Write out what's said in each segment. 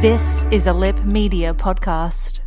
This is a Lip Media podcast.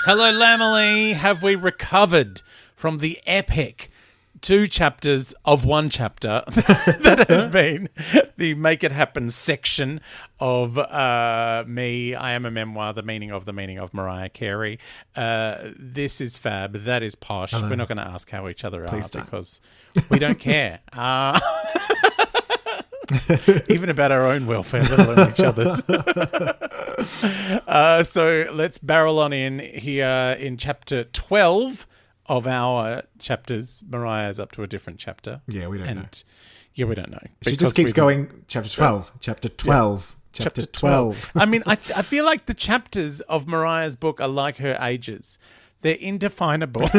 Hello, Lamely. Have we recovered from the epic 2 chapters of 1 chapter that has been the Make It Happen section of me? I am a memoir, the meaning of Mariah Carey. This is Fab. That is Posh. Hello. We're not going to ask how each other Please are don't. because we don't care. Even about our own welfare, let alone each other's. So let's barrel on in here in chapter 12 of our chapters. Mariah's up to a different chapter. Yeah, we don't know. Yeah, we don't know. She Because just keeps we- going, chapter 12, chapter 12, chapter 12. I mean, I feel like the chapters of Mariah's book are like her ages. They're indefinable.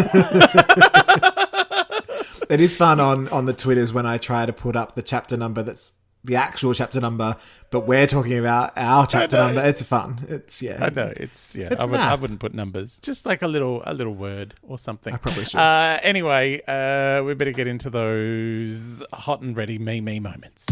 It is fun on the Twitters when I try to put up the chapter number that's the actual chapter number, but we're talking about our chapter number. It's fun. It's, yeah. I know, it's, yeah. It's I math. wouldn't put numbers. Just like a little word or something. I probably should. Anyway, we better get into those hot and ready me moments.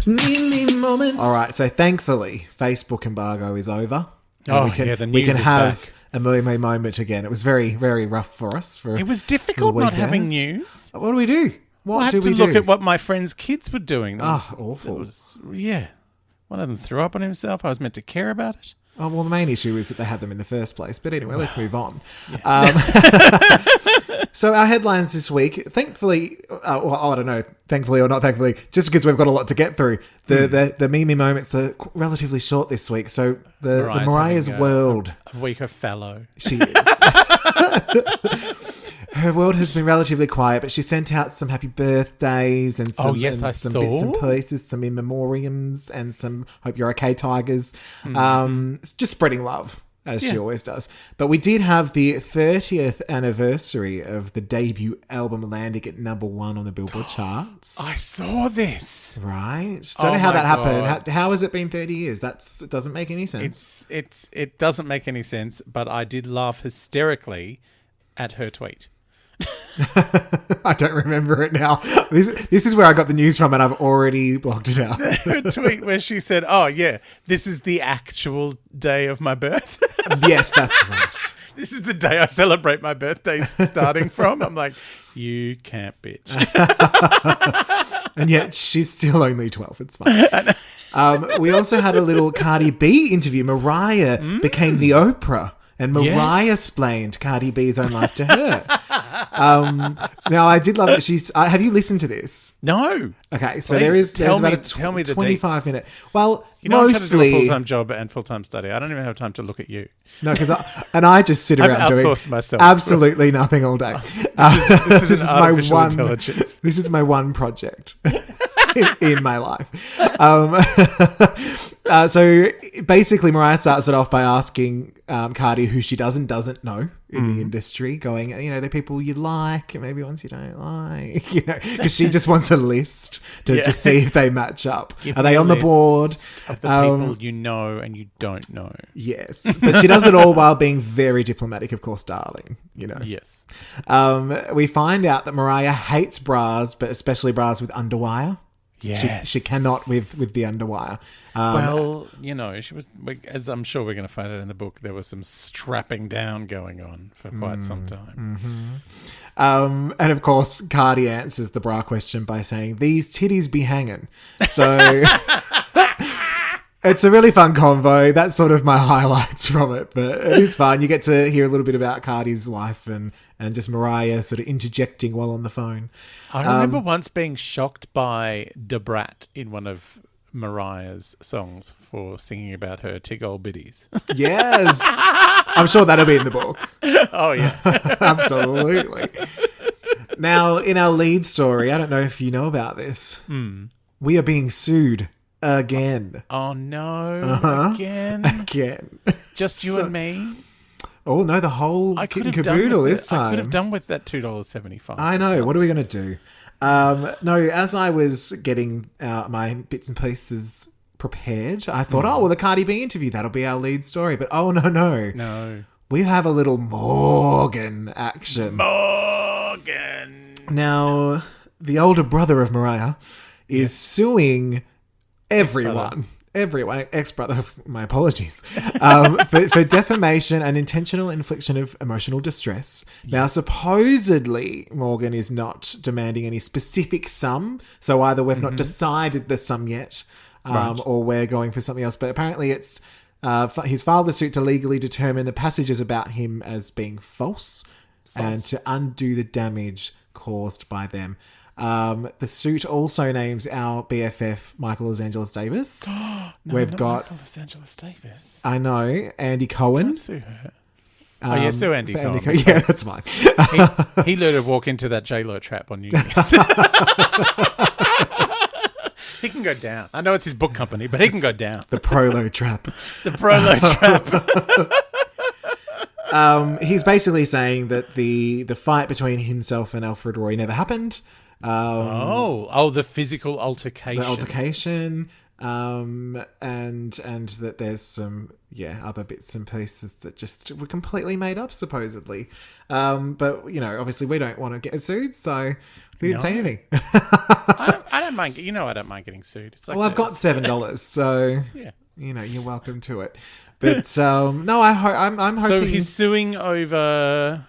Me moments. All right, so thankfully, Facebook embargo is over. And Oh, we can, yeah, the we news can is have back. a me moment again. It was very, very rough for us. It was difficult not having news. What do we do? What I had do to we look do? at what my friends' kids were doing. Awful. It was, yeah. One of them threw up on himself. I was meant to care about it. Oh, well, the main issue is that they had them in the first place. But anyway, let's move on. So our headlines this week, thankfully, well, I don't know, thankfully or not thankfully, just because we've got a lot to get through, the Mimi moments are relatively short this week. So the Mariah's having world, A week of fallow. she is. Her world has been relatively quiet, but she sent out some happy birthdays and some, I some saw. bits and pieces, some in memoriams and some hope you're okay, tigers. It's just spreading love, as she always does. But we did have the 30th anniversary of the debut album landing at number 1 on the Billboard charts. I saw this. Right? Don't know how my that happened. God. How has it been 30 years? It doesn't make any sense. It doesn't make any sense, but I did laugh hysterically at her tweet. I don't remember it now. This is where I got the news from, and I've already blocked it out. Her tweet where she said, "Oh yeah, this is the actual day of my birth. Yes, that's right. This is the day I celebrate my birthday starting from." I'm like, you can't, bitch. And yet she's still only 12. It's fine. We also had a little Cardi B interview. Mariah became the Oprah, and Mariah explained Cardi B's own life to her. Now, I did love that she's... have you listened to this? No. Okay, so Please, there's about tell me the 25 minute. Well, You know, I'm trying to do a mostly... full-time job and full-time study. I don't even have time to look at you. No, because I just sit I've around doing outsourced myself. absolutely nothing all day. This is an artificial intelligence. This is my one project in my life. So basically, Mariah starts it off by asking Cardi who she does and doesn't know in the industry, going, the people you like and maybe ones you don't like, because she just wants a list to see if they match up. Give Are me they a on the board? list of the people you know and you don't know. Yes, but she does it all while being very diplomatic, of course, darling. Yes. We find out that Mariah hates bras, but especially bras with underwire. Yes. She cannot with the underwire. Well, she was, as I'm sure we're going to find out in the book, there was some strapping down going on for quite some time. And of course, Cardi answers the bra question by saying, "These titties be hanging." So it's a really fun convo. That's sort of my highlights from it, but it is fun. You get to hear a little bit about Cardi's life and just Mariah sort of interjecting while on the phone. I remember once being shocked by Debrat in one of Mariah's songs for singing about her tig old biddies. Yes. I'm sure that'll be in the book. Oh, yeah. Absolutely. Now, in our lead story, I don't know if you know about this. We are being sued again. Oh, no. Again? Again. Just you and me? Oh, no, the whole I kit could and have done caboodle with this it. I time. could have done with that $2.75. I know. What are we going to do? No, as I was getting my bits and pieces prepared, I thought, oh, well, the Cardi B interview, that'll be our lead story. But oh, no. No. We have a little Morgan action. Morgan. Now, the older brother of Mariah is suing everyone. Everyone, ex-brother, my apologies, for defamation and intentional infliction of emotional distress. Now, supposedly, Morgan is not demanding any specific sum. So either we've not decided the sum yet, or we're going for something else. But apparently it's his filed a suit to legally determine the passages about him as being false. And to undo the damage caused by them. The suit also names our BFF Michael Angeles Davis. We've got Michael Angeles Davis. I know Andy Cohen. Can't sue her. Sue Andy Cohen. Yeah, that's fine. He let her walk into that J-Lo trap on New Year's. He can go down. I know it's his book company, but he can go down. The Prolo trap. The Prolo trap. He's basically saying that the fight between himself and Alfred Roy never happened. The physical altercation. The altercation, and that there's some other bits and pieces that just were completely made up, supposedly. But obviously we don't want to get sued, so we didn't say anything. I don't mind. I don't mind getting sued. It's like I've got $7, so yeah. You're welcome to it. But no, I'm hoping. So he's suing over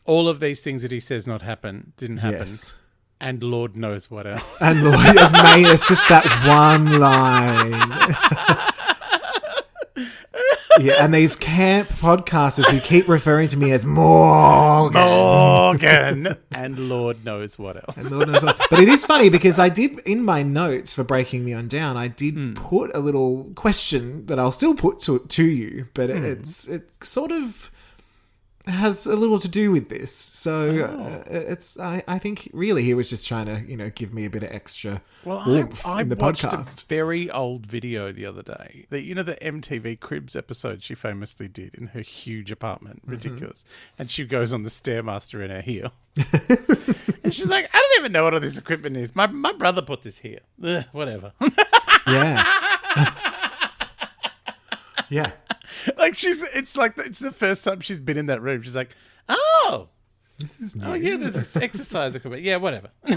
all of these things that he says didn't happen. Yes. And Lord knows what else. And Lord, it's just that one line. Yeah, and these camp podcasters who keep referring to me as Morgan. And Lord knows what else. And Lord knows what. But it is funny because I did, in my notes for breaking me on down, I did put a little question that I'll still put to you, but it sort of has a little to do with this. So I think really he was just trying to, give me a bit of extra oomph I in the watched podcast. a very old video the other day. The MTV Cribs episode she famously did in her huge apartment. Ridiculous. And she goes on the Stairmaster in her heel. And she's like, I don't even know what all this equipment is. My brother put this here. Ugh, whatever. Yeah. Yeah. Like it's the first time she's been in that room. She's like, oh, This is new. oh yeah, there's this exercise equipment. Yeah, whatever. I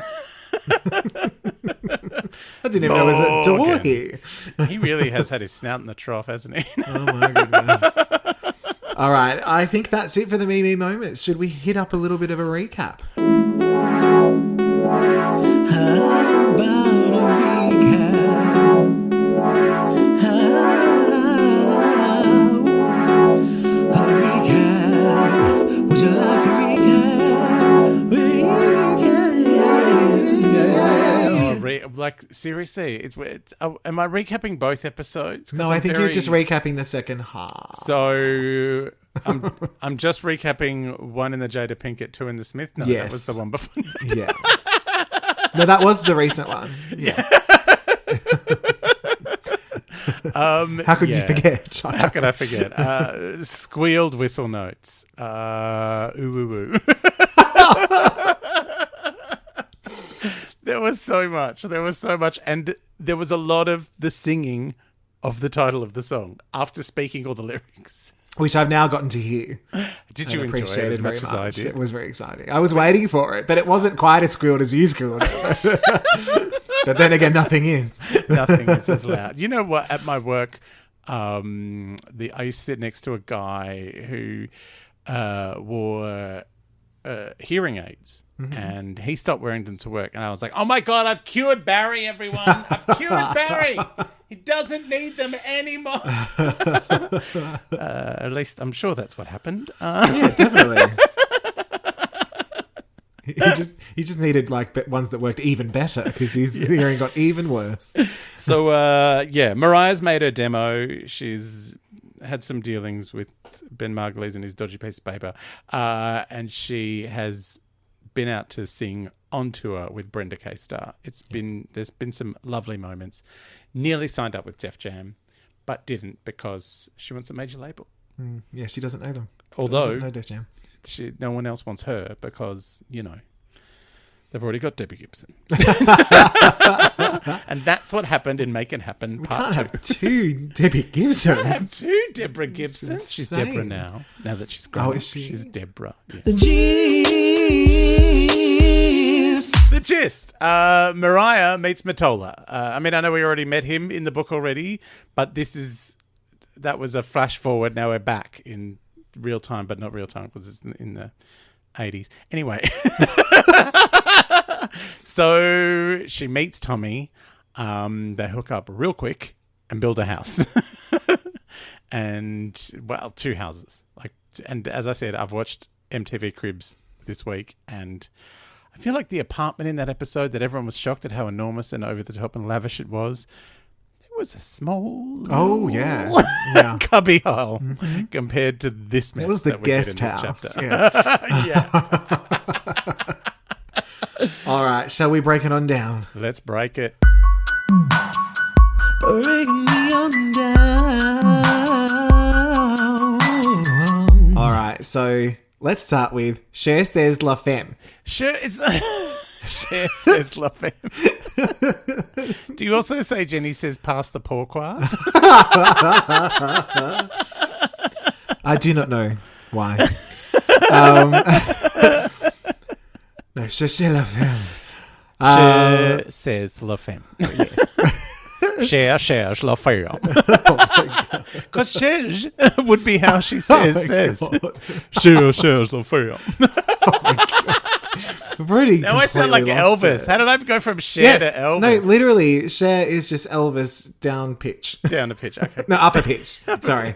didn't even know there was a door here. He really has had his snout in the trough, hasn't he? Oh my goodness. All right, I think that's it for the Me moments. Should we hit up a little bit of a recap? How about a recap? Would you like a recap? Seriously, am I recapping both episodes? No, I think you're just recapping the second half. So I'm just recapping one in the Jada Pinkett, two in the Smith. No, yes. That was the one before. Yeah. No, that was the recent one. Yeah. How could you forget? How could I forget? Squealed whistle notes. Ooh. There was so much. And there was a lot of the singing of the title of the song after speaking all the lyrics. Which I've now gotten to hear. Did you enjoy it as much as I did? It was very exciting. I was waiting for it, but it wasn't quite as squealed as you squealed. But then again, nothing is. Nothing is as loud. You know what? At my work, I used to sit next to a guy who wore hearing aids. Mm-hmm. And he stopped wearing them to work. And I was like, oh my God, I've cured Barry, everyone. I've cured Barry. He doesn't need them anymore. At least I'm sure that's what happened. Yeah, definitely. He just needed ones that worked even better because his hearing got even worse. So, Mariah's made her demo. She's had some dealings with Ben Margulies and his dodgy piece of paper. And she has been out to sing on tour with Brenda K. Starr. There's been some lovely moments. Nearly signed up with Def Jam, but didn't because she wants a major label. Yeah, she doesn't know them. Although No Def Jam. no one else wants her because, they've already got Debbie Gibson. And that's what happened in Make It Happen We Part can't 2. have two Debbie Gibsons. Have two Deborah Gibsons. She's insane. Deborah now. Now that she's grown Oh, up, is she? she's Deborah. Yeah. The The gist. Mariah meets Matola. I know we already met him in the book already, but that was a flash forward. Now we're back in real time, but not real time because it's in the 80s. Anyway. So she meets Tommy. They hook up real quick and build a house. And, two houses. And as I said, I've watched MTV Cribs this week, and I feel like the apartment in that episode that everyone was shocked at how enormous and over the top and lavish it was. It was a small yeah. cubby hole compared to this mess. It was the that we get guest in this house. chapter. Yeah. All right, shall we break it on down? Let's break it. Break me on down. All right, so let's start with Cherchez La Femme. Cherchez La Femme. Do you also say Jenny says pass the pourquoise? I do not know why. No, Cherchez La Femme. Cherchez La Femme. Cherchez La Femme. Because Cherchez would be how she says. Cherchez La Femme. Really Now I sound like completely lost Elvis. it. How did I go from Cher to Elvis? No, literally, Cher is just Elvis down pitch. Down the pitch. Okay. No, upper pitch. Sorry.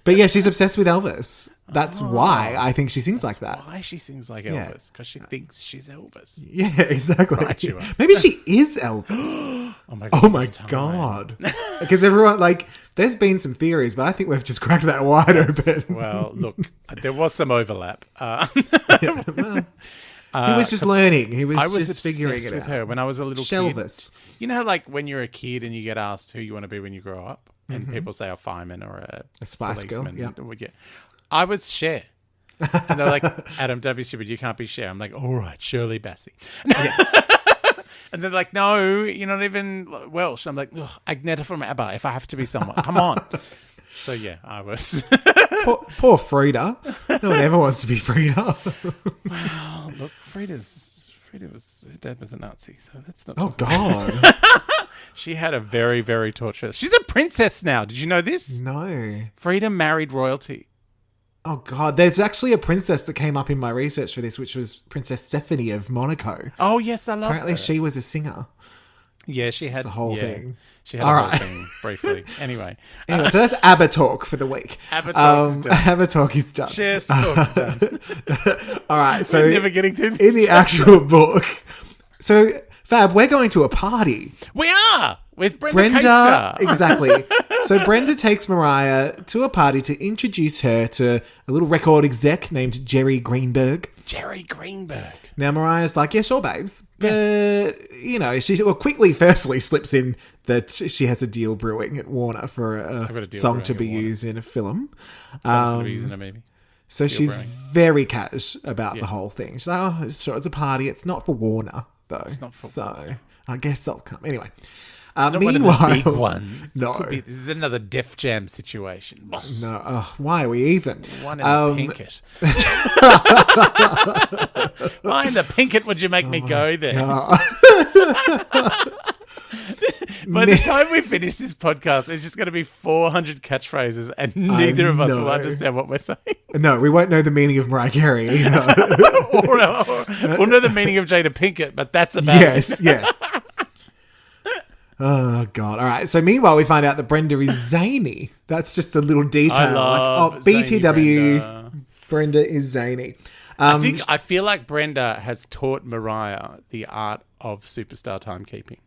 But yeah, she's obsessed with Elvis. That's why I think she sings like that. Why she sings like Yeah. Elvis? Because she thinks she's Elvis. Yeah, exactly. Right, you are. Maybe she is Elvis. Oh my Oh my it's time. god. Because everyone, there's been some theories, but I think we've just cracked that wide open. Well, look, there was some overlap. He was just learning. He was, I was just figuring obsessed it with out. her when I was a little Shelvis. kid. You know how when you're a kid and you get asked who you want to be when you grow up? And people say a fireman or a Spice Girl, policeman. Yeah. I was Cher. And they're like, Adam, don't be stupid. You can't be Cher. I'm like, all right, Shirley Bassey. And they're like, no, you're not even Welsh. I'm like, Agneta from ABBA if I have to be someone. Come on. So, yeah, I was. Poor Frida. No one ever wants to be Frida. Wow, look, her dad was a Nazi, so that's not. Oh, God. She had a very, very torturous. She's a princess now. Did you know this? No. Frida married royalty. Oh, God. There's actually a princess that came up in my research for this, which was Princess Stephanie of Monaco. Oh, yes, I love Apparently, her. she was a singer. Yeah, she had It's a whole thing. She had All a right. whole thing briefly. Anyway, Anyway, so that's ABBA talk for the week. ABBA talk's done. ABBA talk is done. Cheers, talk's done. All right, so We're never getting through this in the actual book. So, Fab, we're going to a party. We are with Brenda K-Star. Exactly. So Brenda takes Mariah to a party to introduce her to a little record exec named Jerry Greenberg. Jerry Greenberg. Now Mariah's like, yeah, sure, babes. But, she quickly firstly slips in that she has a deal brewing at Warner for a deal song brewing to be at Warner. used in a film. Sounds to be using a movie. So Deal she's brewing. very cash about the whole thing. She's like, oh, sure, it's a party. It's not for Warner, though. It's not for So I guess I'll come. Anyway. Not Meanwhile, one of the big ones. No. This is another Def Jam situation. No, why are we even? One in the Pinkett. Why in the Pinkett would you make me go there? By the time we finish this podcast, it's just going to be 400 catchphrases and neither of us will understand what we're saying. No, we won't know the meaning of Mariah Carey either. or know the meaning of Jada Pinkett, but that's about Yes, yeah. Oh, God. All right. So meanwhile, we find out that Brenda is zany. That's just a little detail. I love BTW, zany Brenda is zany. I feel like Brenda has taught Mariah the art of superstar timekeeping.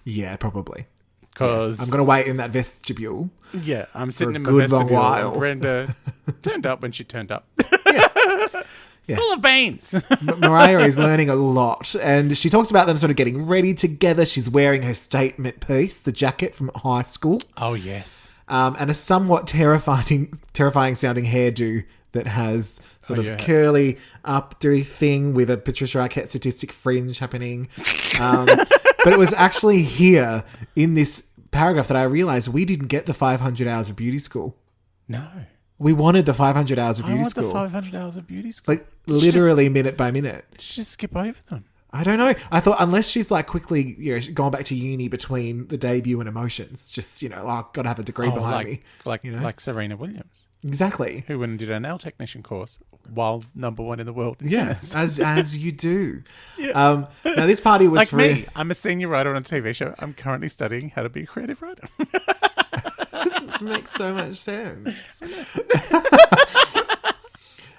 Yeah, probably. Because I'm going to wait in that vestibule. Yeah, I'm sitting a in my good long vestibule while. and Brenda turned up when she turned up. Yeah. Full of beans. Mariah is learning a lot, and she talks about them sort of getting ready together. She's wearing her statement piece, the jacket from high school, Oh, yes. and a somewhat terrifying sounding hairdo that has sort Oh, of yeah. curly updo thing with a Patricia Arquette statistic fringe happening. But it was actually here in this paragraph that I realised we didn't get the 500 hours of beauty school. No. We wanted the 500 hours of I beauty want school. the 500 hours of beauty school. Like, literally minute by minute. Just skip over them. I don't know. I thought unless she's like quickly, gone back to uni between the debut and Emotions, just, got to have a degree behind me. Like Serena Williams, Exactly. who went and did a nail technician course while #1 in the world. In Yes, tennis. as you do. Now, this party was Like for... me. I'm a senior writer on a TV show. I'm currently studying how to be a creative writer. It makes so much sense.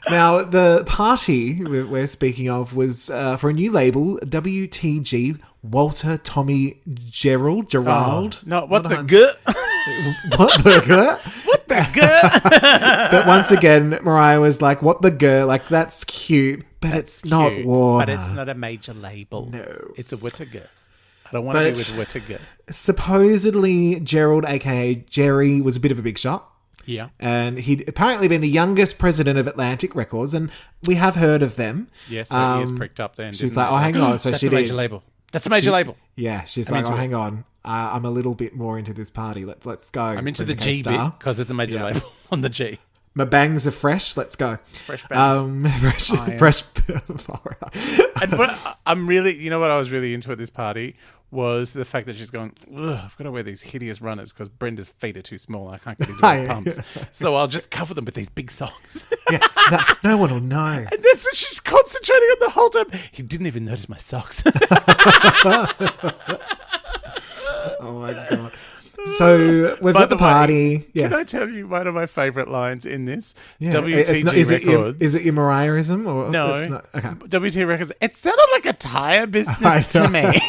Now, the party we're speaking of was for a new label, WTG, Walter Tommy Gerald. No, what the Not good? What the good? What the good? But once again, Mariah was like, what the girl? Like, that's cute, but it's not Cute, water. But it's not a major label. No. It's a Whittaker. I don't want to be But- with Whittaker. Supposedly, Gerald, a.k.a. Jerry, was a bit of a big shot. Yeah. And he'd apparently been the youngest president of Atlantic Records, and we have heard of them. Yes, her ears pricked up then. She's didn't like, they? oh, hang on. So That's she a major did. label. That's a major label. Yeah, she's I'm like, oh, into it. hang on. I'm a little bit more into this party. Let's go. I'm into the Bring G K-Star. bit because it's a major Yeah. label on the G. My bangs are fresh. Let's go. Fresh bangs. Fresh. And what I'm really, what I was really into at this party was the fact that she's going, ugh, I've got to wear these hideous runners because Brenda's feet are too small. I can't get into my pumps. So I'll just cover them with these big socks. Yeah, no one will know. And that's what she's concentrating on the whole time. He didn't even notice my socks. Oh my god. So we've By got the the way, party. Yes. Can I tell you one of my favourite lines in this? Yeah. WTG Is Records. it your Mariahism or No. It's not? Okay. WT Records. It sounded like a tyre I business to know. me.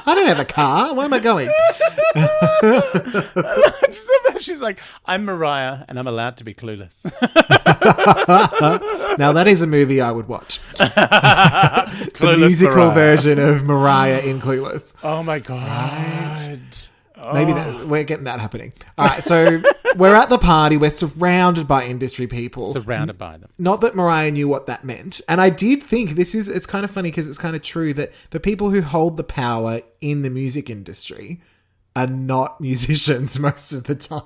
I don't have a car. Where am I going? She's like, I'm Mariah and I'm allowed to be clueless. Now that is a movie I would watch. The Clueless musical Mariah. version of Mariah in Clueless. Oh my God. Maybe we're getting that happening. All right, so we're at the party. We're surrounded by industry people. Surrounded by them. Not that Mariah knew what that meant. And I did think it's kind of funny because it's kind of true that the people who hold the power in the music industry are not musicians most of the time.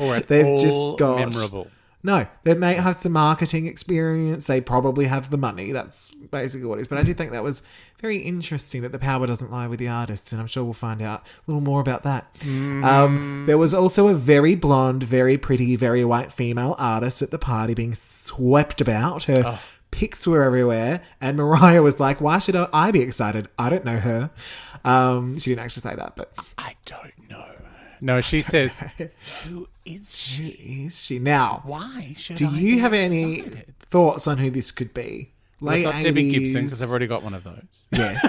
Or at They've all just got memorable. No, they may have some marketing experience. They probably have the money. That's basically what it is. But I do think that was very interesting that the power doesn't lie with the artists. And I'm sure we'll find out a little more about that. There was also a very blonde, very pretty, very white female artist at the party being swept about. Her pics were everywhere. And Mariah was like, why should I be excited? I don't know her. She didn't actually say that, but... I don't know. No, she says, who is she? Is she? Now, Why should do I you be have any excited? thoughts on who this could be? Well, it's not Debbie 80s. Gibson because I've already got one of those. Yes.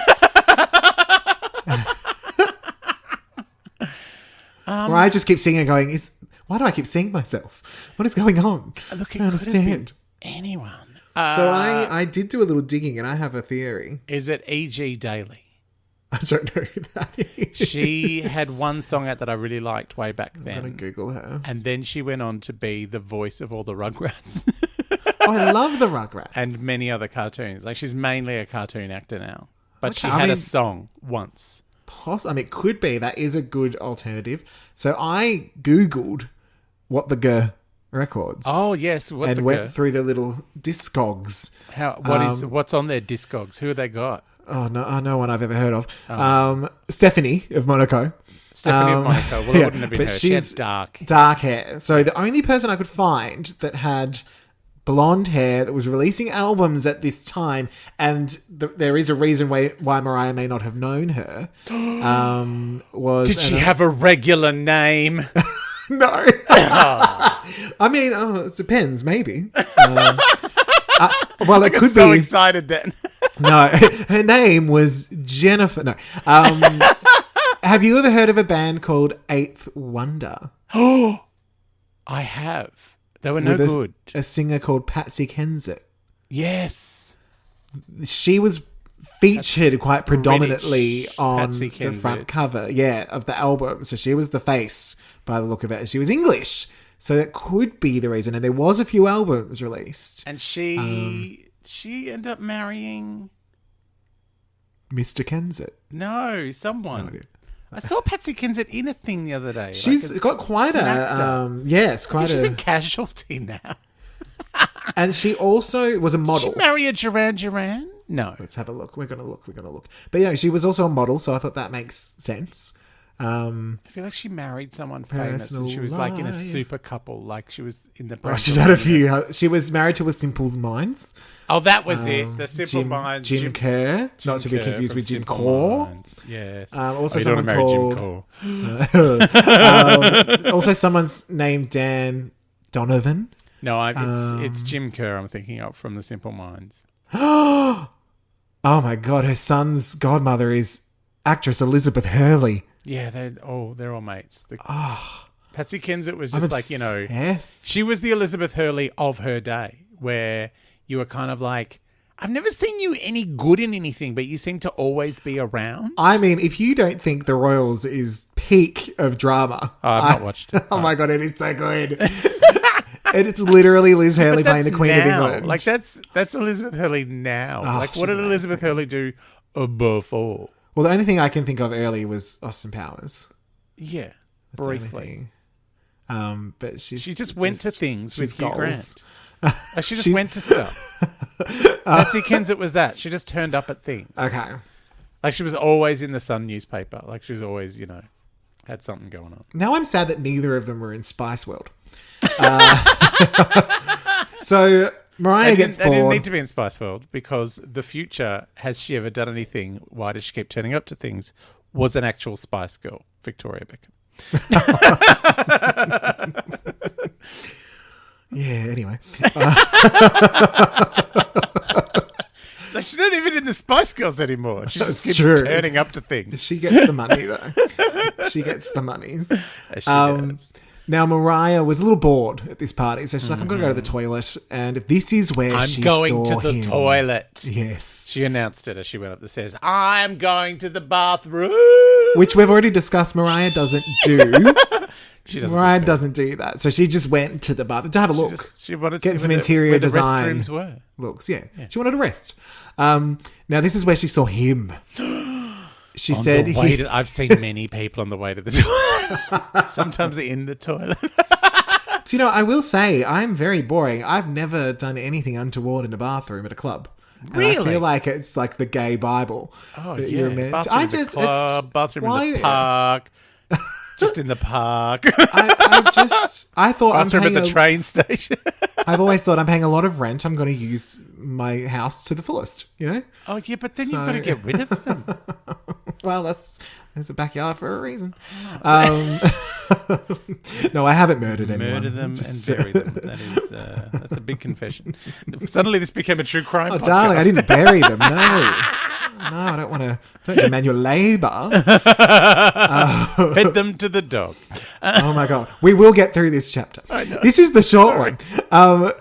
Mariah just keeps singing and going, why do I keep seeing myself? What is going on? Look, I don't it could have been understand. anyone. So I did do a little digging and I have a theory. Is it E.G. Daily? I don't know who that is. She had one song out that I really liked way back I'm going then. to Google her. And then she went on to be the voice of all the Rugrats Oh, I love the Rugrats. and many other cartoons. Like, she's mainly a cartoon actor now. But Okay, she I had mean- a song once. I mean, it could be. That is a good alternative. So I Googled what the G records. Oh, yes. What and the went through the little discogs. What's on their Discogs? Who have they got? Oh, no one I've ever heard of. Stephanie of Monaco. Stephanie of Monaco. Well, it yeah, wouldn't have been but her. She had she's dark. dark hair. So the only person I could find that had blonde hair that was releasing albums at this time, and there is a reason why Mariah may not have known her, was... Did she have a regular name? No. I mean, it depends, maybe. Well, it I'm could so be... excited then. No, her name was Jennifer. No. Have you ever heard of a band called Eighth Wonder? I have. They were no With good. A singer called Patsy Kensit. Yes. She was featured quite predominantly British on Patsy the front Kensit. cover, of the album. So she was the face by the look of it. And she was English. So that could be the reason. And there was a few albums released. And she ended up marrying Mr. Kensett. no someone. No idea. I saw Patsy Kensett in a thing the other day. She's got quite She's in Casualty now. And she also was a model. Did she marry a Duran Duran? No. Let's have a look. We're gonna look. But yeah, she was also a model, so I thought that makes sense. I feel like she married someone famous and she was like in a super couple, like she was in the... she's had a few. She was married to a Simple Minds. Oh, that was it. The Simple Minds. Jim Kerr, not to be confused with Jim Core. Yes. Also, you someone called Jim Core. Also, someone's named Dan Donovan. No, it's Jim Kerr. I'm thinking of from the Simple Minds. Oh my God! Her son's godmother is actress Elizabeth Hurley. Yeah, they're all mates. Patsy Kensett was just like, obsessed. she was the Elizabeth Hurley of her day, where you were kind of like, I've never seen you any good in anything, but you seem to always be around. I mean, if you don't think The Royals is peak of drama... Oh, I've not watched it. Oh my God, it is so good. And it's literally Liz Hurley playing the Queen of England. Like, that's Elizabeth Hurley now. Like, what did Elizabeth Hurley do before? Well, the only thing I can think of early was Austin Powers. Yeah, That's briefly. But she just went to things with Hugh goals. Grant. She just went to stuff. Patsy Kensett was that. She just turned up at things. Okay. Like, she was always in the Sun newspaper. Like, she was always, had something going on. Now I'm sad that neither of them were in Spice World. So Mariah gets bored. They didn't need to be in Spice World because the future, has she ever done anything? Why does she keep turning up to things? Was an actual Spice Girl, Victoria Beckham. Yeah, anyway. Like, she's not even in the Spice Girls anymore. She just keeps turning up to things. She gets the money, though. She gets the monies. She does. Now, Mariah was a little bored at this party, so she's like, I'm going to go to the toilet. And this is where she saw him. I'm going to the toilet. Yes. She announced it as she went up the stairs. I'm going to the bathroom. Which we've already discussed Mariah doesn't do. Mariah doesn't do that. So she just went to the bathroom to have a look. She wanted to get see some interior design. The restrooms were. Looks, yeah. She wanted to rest. Now, this is where she saw him. She said... I've seen many people on the way to the toilet. Sometimes in the toilet. So, I will say, I'm very boring. I've never done anything untoward in a bathroom at a club. And really? I feel like it's like the gay Bible. Oh, that yeah. you're meant Bathroom in the club, bathroom in the park. Just in the park. I thought bathroom at the train station. I've always thought I'm paying a lot of rent. I'm going to use my house to the fullest, Oh, yeah, but then you've got to get rid of them. Well, there's a backyard for a reason. No, I haven't murdered anyone. Murder them and bury them. That's a big confession. Suddenly this became a true crime podcast. Darling, I didn't bury them. No, I don't want to manual labour. Fed them to the dog. Oh my God. We will get through this chapter. This is the short one.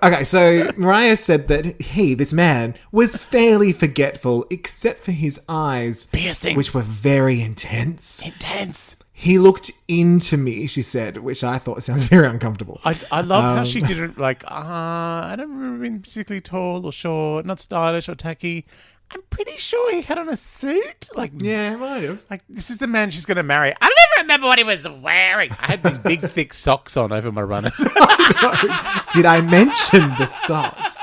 Okay, so Mariah said that this man, was fairly forgetful except for his eyes. Piercing. Which were very intense. Intense. He looked into me, she said, which I thought sounds very uncomfortable. I love how she didn't I don't remember being particularly tall or short, not stylish or tacky. I'm pretty sure he had on a suit. Yeah, might have. This is the man she's going to marry. I don't even remember what he was wearing. I had these big, thick socks on over my runners. Did I mention the socks?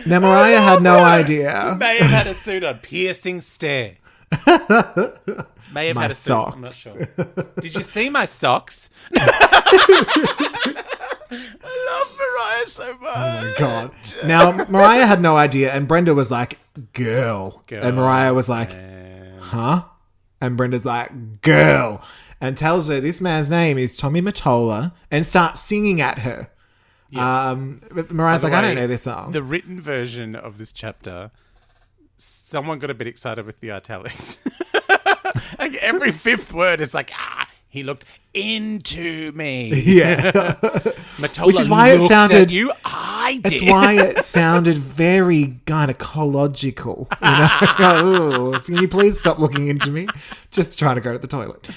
Now, Mariah had no idea. He may have had a suit on. Piercing stare. May have My had a suit. socks. I'm not sure. Did you see my socks? I love Mariah so much. Oh my God. Now, Mariah had no idea, and Brenda was like, girl. And Mariah was like, huh? And Brenda's like, girl. And tells her this man's name is Tommy Mottola and starts singing at her. Yeah. But Mariah's like, I don't know this song. The written version of this chapter, someone got a bit excited with the italics. Like every fifth word is like, he looked into me. Yeah. Mottola Which is why it sounded... at you. I I did. It's why it sounded very gynecological. Ooh, can you please stop looking into me? Just trying to go to the toilet.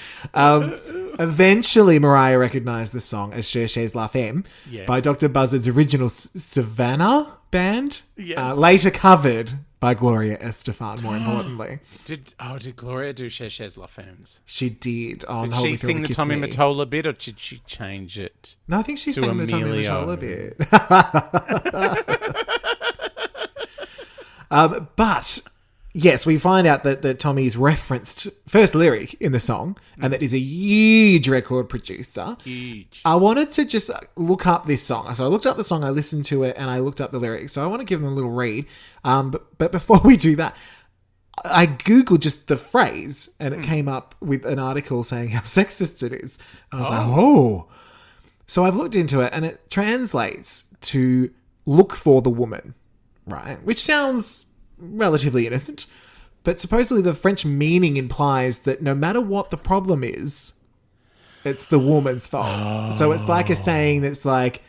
Eventually, Mariah recognised the song as Cherchez La Femme by Dr. Buzzard's original Savannah band, later covered by Gloria Estefan, more importantly. Did Gloria do Cherchez La Femmes? She did. Did she sing the Tommy Mottola bit, or did she change it? No, I think she sang the Tommy Mottola bit. But yes, we find out that Tommy's referenced first lyric in the song, and that is a huge record producer. Huge. I wanted to just look up this song. So I looked up the song, I listened to it, and I looked up the lyrics. So I want to give them a little read. But before we do that, I Googled just the phrase, and it came up with an article saying how sexist it is. And I was like, oh. So I've looked into it, and it translates to look for the woman, right? Which sounds relatively innocent, but supposedly the French meaning implies that no matter what the problem is, it's the woman's fault. So it's like a saying that's like,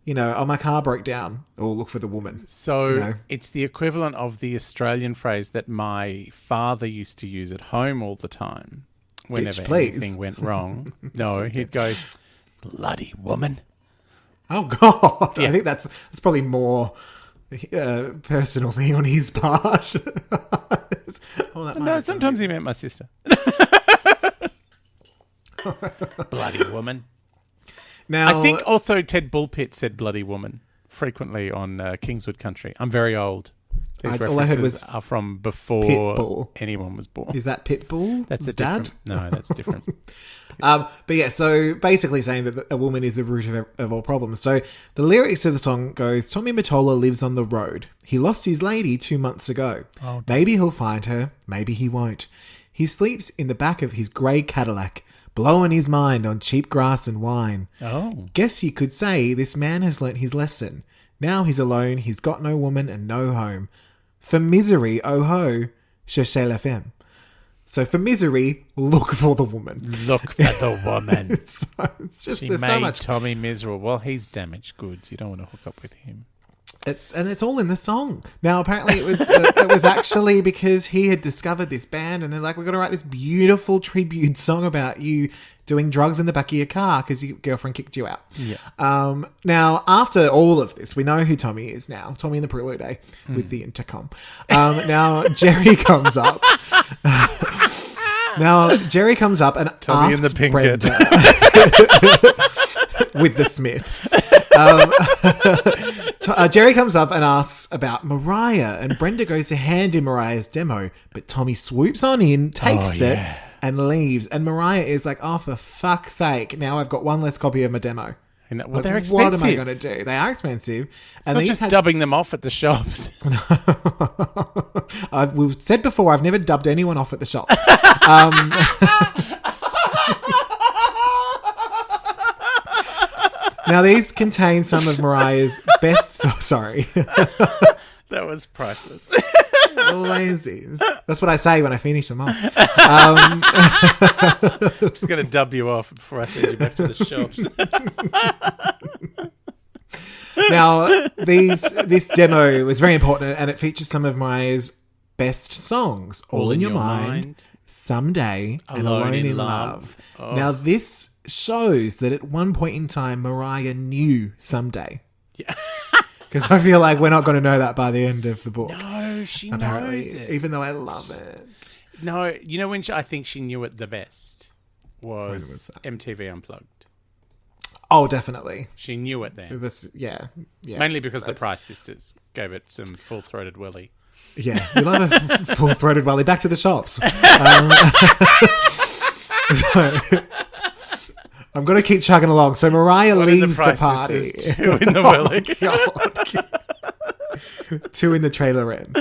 my car broke down, or look for the woman. So it's the equivalent of the Australian phrase that my father used to use at home all the time whenever anything went wrong. No, he'd go, bloody woman. Oh God. Yeah. I think that's probably more personal thing on his part. No, sometimes he meant my sister. Bloody woman. Now, I think also Ted Bullpitt said bloody woman frequently on Kingswood Country. I'm very old. These all I heard was are from before Pitbull. Anyone was born. Is that Pitbull? That's dad? No, that's different. But yeah, so basically saying that a woman is the root of all problems. So the lyrics of the song goes, Tommy Mottola lives on the road. He lost his lady 2 months ago. Oh, maybe he'll find her. Maybe he won't. He sleeps in the back of his grey Cadillac, blowing his mind on cheap grass and wine. Oh. Guess you could say this man has learnt his lesson. Now he's alone. He's got no woman and no home. For misery, oh ho, cherchez la femme. So for misery, look for the woman. Look for the woman. It's just she there's made so much. Tommy miserable. Well, he's damaged goods. You don't want to hook up with him. It's all in the song. Now apparently it was actually because he had discovered this band, and they're like, we're going to write this beautiful tribute song about you doing drugs in the back of your car because your girlfriend kicked you out. Yeah. Now after all of this, we know who Tommy is now. Tommy in the Prelude with the intercom. Now Jerry comes up. Tommy asks in the Pinkett with the Smith. Jerry comes up and asks about Mariah, and Brenda goes to hand in Mariah's demo, but Tommy swoops on in, takes it, and leaves. And Mariah is like, oh, for fuck's sake, now I've got one less copy of my demo. Well, they're expensive. What am I going to do? They are expensive. And they're just dubbing them off at the shops. We've said before, I've never dubbed anyone off at the shops. Now, these contain some of Mariah's best... Sorry. That was priceless. Lazy. That's what I say when I finish them off. I'm just going to dub you off before I send you back to the shops. Now, this demo was very important, and it features some of Mariah's best songs. All in Your Mind, Someday, and Alone in Love. Oh. Now, this shows that at one point in time, Mariah knew Someday. Yeah. Because I feel like we're not going to know that by the end of the book. No, she apparently, knows it. Even though I love it. No, you know when I think she knew it the best? Was MTV Unplugged. Oh, definitely. She knew it then. It was, yeah. Mainly because the Price sisters gave it some full-throated willy. Yeah, we love a full-throated willy. Back to the shops. I'm going to keep chugging along. So Mariah leaves the party. 2 in the willy. Oh, 2 in the trailer end.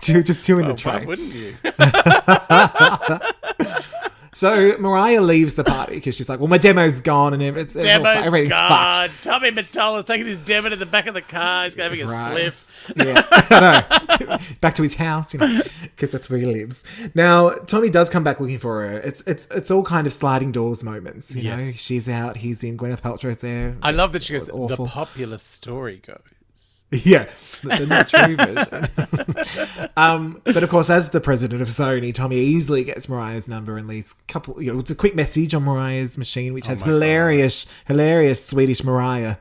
Just 2 in the tray. Why wouldn't you? So Mariah leaves the party because she's like, well, my demo's gone and everything's gone. fucked. Tommy Mottola's taking his demo to the back of the car. He's having a spliff. Yeah, I know. Back to his house, because that's where he lives. Now, Tommy does come back looking for her. It's all kind of sliding doors moments. You know, she's out, he's in, Gwyneth Paltrow's there. I love that she goes, awful. The popular story goes. Yeah, the not true version. But of course, as the president of Sony, Tommy easily gets Mariah's number and leaves a couple. It's a quick message on Mariah's machine, which has hilarious Swedish Mariah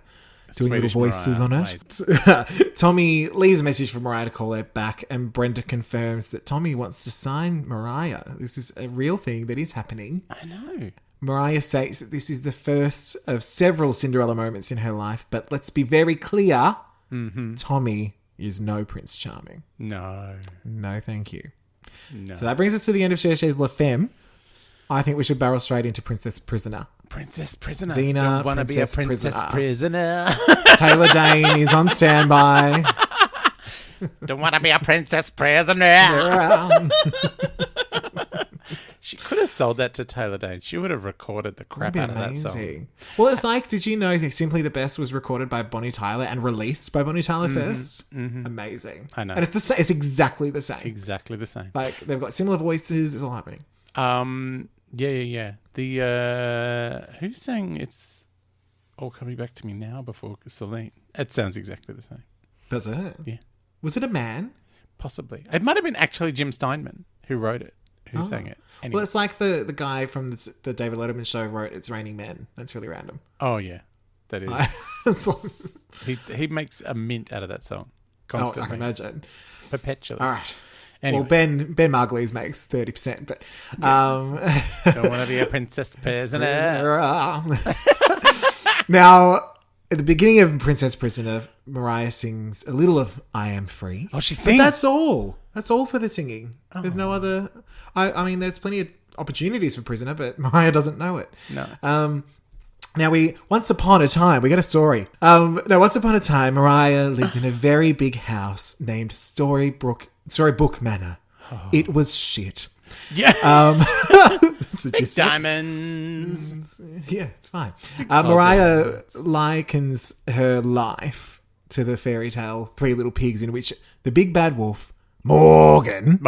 doing little voices on it. Tommy leaves a message for Mariah to call her back, and Brenda confirms that Tommy wants to sign Mariah. This is a real thing that is happening. I know. Mariah states that this is the first of several Cinderella moments in her life, but let's be very clear. Tommy is no Prince Charming. No, thank you. No. So that brings us to the end of Cherchez La Femme. I think we should barrel straight into Princess Prisoner. Princess Prisoner. Xena, don't want to be a Princess Prisoner. Taylor Dane is on standby. Don't want to be a Princess Prisoner. She could have sold that to Taylor Dane. She would have recorded the crap out of that song. Well, it's like, did you know that Simply the Best was recorded by Bonnie Tyler and released by Bonnie Tyler first? Mm-hmm. Amazing. I know. And it's exactly the same. Exactly the same. Like, they've got similar voices. It's all happening. Yeah. The who sang It's All Coming Back to Me Now before Celine? It sounds exactly the same. Does it? Yeah. Was it a man? Possibly. It might have been actually Jim Steinman who wrote it. Who sang it? Anyway. Well, it's like the guy from the David Letterman show wrote It's Raining Men. That's really random. Oh, yeah. That is. he makes a mint out of that song constantly. I can imagine. Perpetually. All right. Anyway. Well, Ben Margulies makes 30%, but... Don't want to be a Princess Prisoner. Now, at the beginning of Princess Prisoner, Mariah sings a little of I Am Free. Oh, she sings? But that's all. That's all for the singing. Oh. There's no other... I mean, there's plenty of opportunities for Prisoner, but Mariah doesn't know it. No. Now, once upon a time, we got a story. Once upon a time, Mariah lived in a very big house named Storybook Manor. Oh. It was shit. Yeah. Big diamonds. Yeah, it's fine. Mariah likens her life to the fairy tale Three Little Pigs, in which the big bad wolf, Morgan,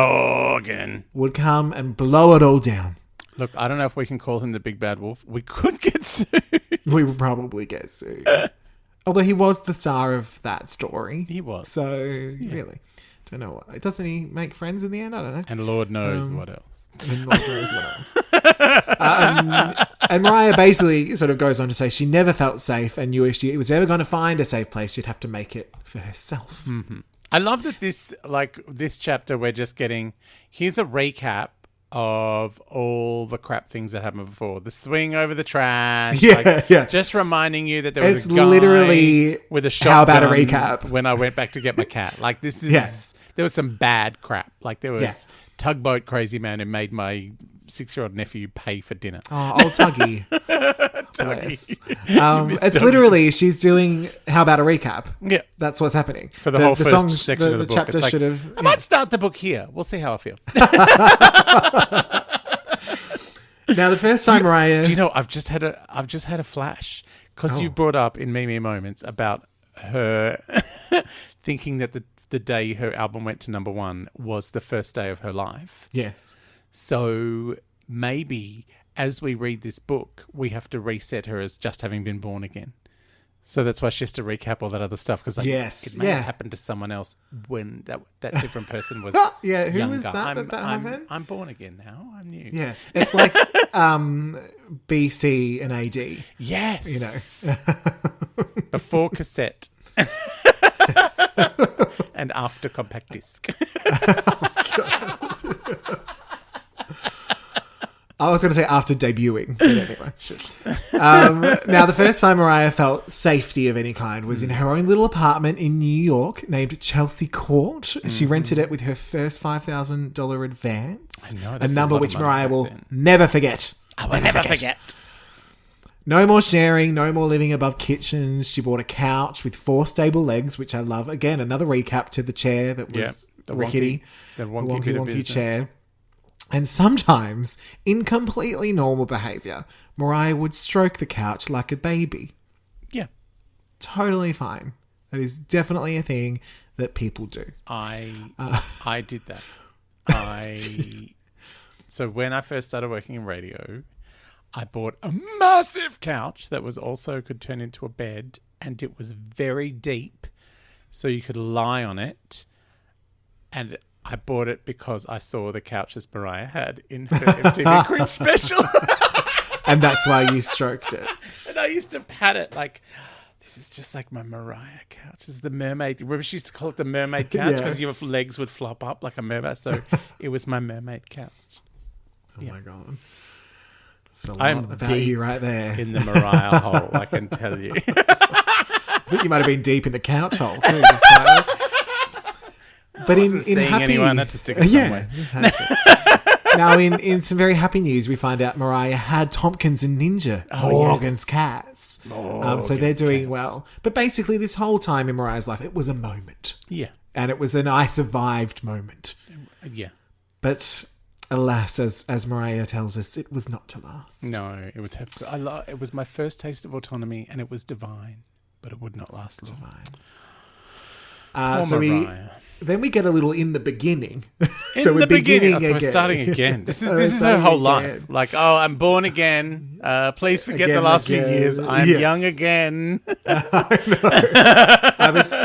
would come and blow it all down. Look, I don't know if we can call him the big bad wolf. We could get sued. We would probably get sued. Although he was the star of that story. He was. So, really. Don't know what. Doesn't he make friends in the end? I don't know. And Lord knows what else. And Mariah basically sort of goes on to say she never felt safe and knew if she was ever going to find a safe place, she'd have to make it for herself. Mm-hmm. I love that this chapter we're just getting, here's a recap of all the crap things that happened before. The swing over the trash. Yeah. Just reminding you that there was it's a guy literally with a shotgun. How about a recap? When I went back to get my cat. Like, this is... There was some bad crap. Like, there was Tugboat Crazy Man who made my 6-year-old nephew pay for dinner. Oh, old Tuggy. It's literally, she's doing How About a Recap? Yeah. That's what's happening. For the whole first section of the book. Chapter should have... I might start the book here. We'll see how I feel. Now, the first time Mariah... Do you know, I've just had a flash. Because you brought up in Mimi Moments about her thinking that the day her album went to number 1 was the first day of her life. Yes. So maybe as we read this book, we have to reset her as just having been born again. So that's why she has to recap all that other stuff. Because it may have happened to someone else when that different person was who younger. was that happened? I'm born again now. I'm new. Yeah. It's like BC and AD. Yes. You know. Before cassette. And after compact disc. I was going to say after debuting, but anyway. Now, the first time Mariah felt safety of any kind was in her own little apartment in New York named Chelsea Court. Mm-hmm. She rented it with her first $5,000 advance. I know, a number which Mariah will never forget. I will never forget. No more sharing, no more living above kitchens. She bought a couch with 4 stable legs, which I love. Again, another recap to the chair that was rickety. The wonky chair. And sometimes, in completely normal behaviour, Mariah would stroke the couch like a baby. Yeah. Totally fine. That is definitely a thing that people do. I did that. So when I first started working in radio, I bought a massive couch that was also could turn into a bed, and it was very deep, so you could lie on it. And I bought it because I saw the couches Mariah had in her MTV Crib special. And that's why you stroked it. And I used to pat it like, this is just like my Mariah couch. This is the mermaid. Remember she used to call it the mermaid couch because your legs would flop up like a mermaid. So it was my mermaid couch. Oh my God. That's a lot I'm about deep you right there. in the Mariah hole, I can tell you. I think you might have been deep in the couch hole too. Just kind of. But in seeing happy, anyone, I had to stick it somewhere. just had to. Now, in some very happy news, we find out Mariah had Tompkins and Ninja, Morgan's cats. So they're doing well. But basically, this whole time in Mariah's life, it was a moment. Yeah. And it was an I survived moment. Yeah. But alas, as Mariah tells us, it was not to last. No, it was it was my first taste of autonomy, and it was divine, but it would not last long. So then we get a little in the beginning. So we're starting again. This is her whole life. Like, oh, I'm born again. Please forget the last few years. I'm young again. I know. I was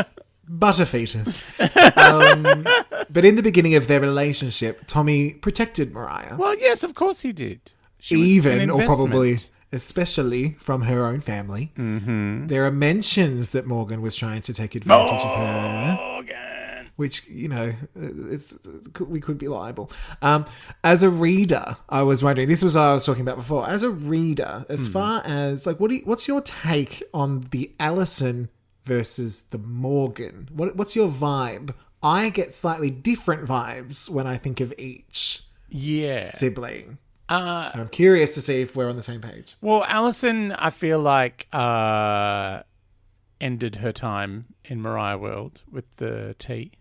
but a fetus. But in the beginning of their relationship, Tommy protected Mariah. Well, yes, of course he did. Even, or probably especially from her own family. Mm-hmm. There are mentions that Morgan was trying to take advantage of her. Morgan! Which, we could be liable. As a reader, I was wondering, this was what I was talking about before. As a reader, as far as, like, what's your take on the Alison versus the Morgan? What's your vibe? I get slightly different vibes when I think of each sibling. And I'm curious to see if we're on the same page. Well, Alison, I feel like ended her time in Mariah World with the tea.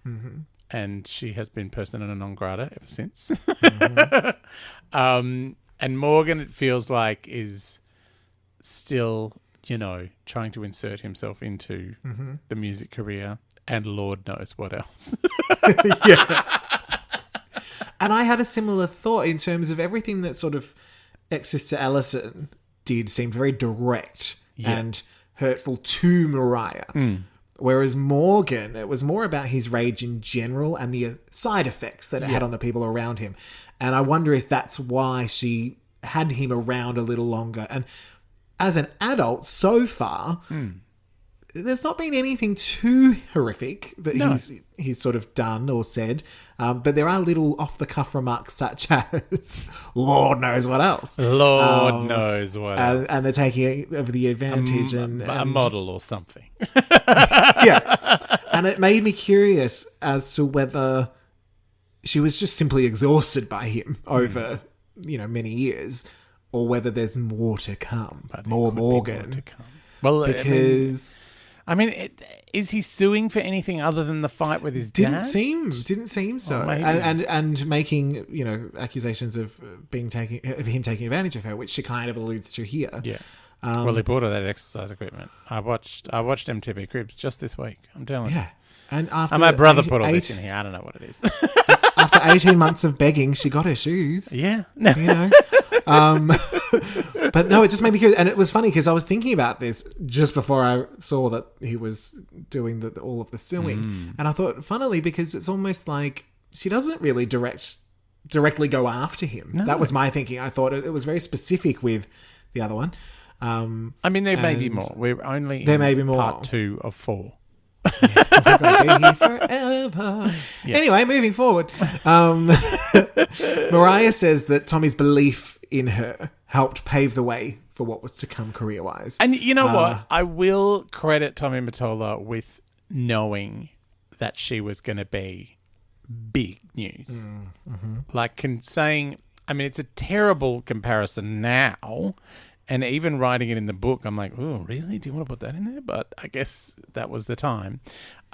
Mm-hmm. And she has been persona non grata ever since. Mm-hmm. And Morgan, it feels like, is still, trying to insert himself into the music career. And Lord knows what else. Yeah. And I had a similar thought in terms of everything that sort of ex-Sister Alison did seemed very direct and hurtful to Mariah. Whereas Morgan, it was more about his rage in general and the side effects that it had on the people around him. And I wonder if that's why she had him around a little longer. And as an adult, so far, there's not been anything too horrific that he's sort of done or said. But there are little off-the-cuff remarks such as, Lord knows what else. Lord knows what else. And they're taking over the advantage. And a model or something. Yeah. And it made me curious as to whether she was just simply exhausted by him over, many years, or whether there's more to come. More Morgan. To come. Well, because... is he suing for anything other than the fight with his dad? Didn't seem so. And making, accusations of him taking advantage of her, which she kind of alludes to here. Yeah. Well, he bought her that exercise equipment. I watched MTV Cribs just this week. I'm telling you. Yeah. And after my brother put all this in here. I don't know what it is. After 18 months of begging, she got her shoes. Yeah. But no, it just made me curious. And it was funny because I was thinking about this just before I saw that he was doing all of the suing. And I thought, funnily, because it's almost like she doesn't really directly go after him. No. That was my thinking. I thought it was very specific with the other one. There may be more. We're only in part 2 of 4. Yeah, we're going to be here forever. Yeah. Anyway, moving forward. Mariah says that Tommy's belief in her helped pave the way for what was to come career-wise. And you know what? I will credit Tommy Mottola with knowing that she was going to be big news. Like saying, it's a terrible comparison now, And even writing it in the book, I'm like, oh, really? Do you want to put that in there? But I guess that was the time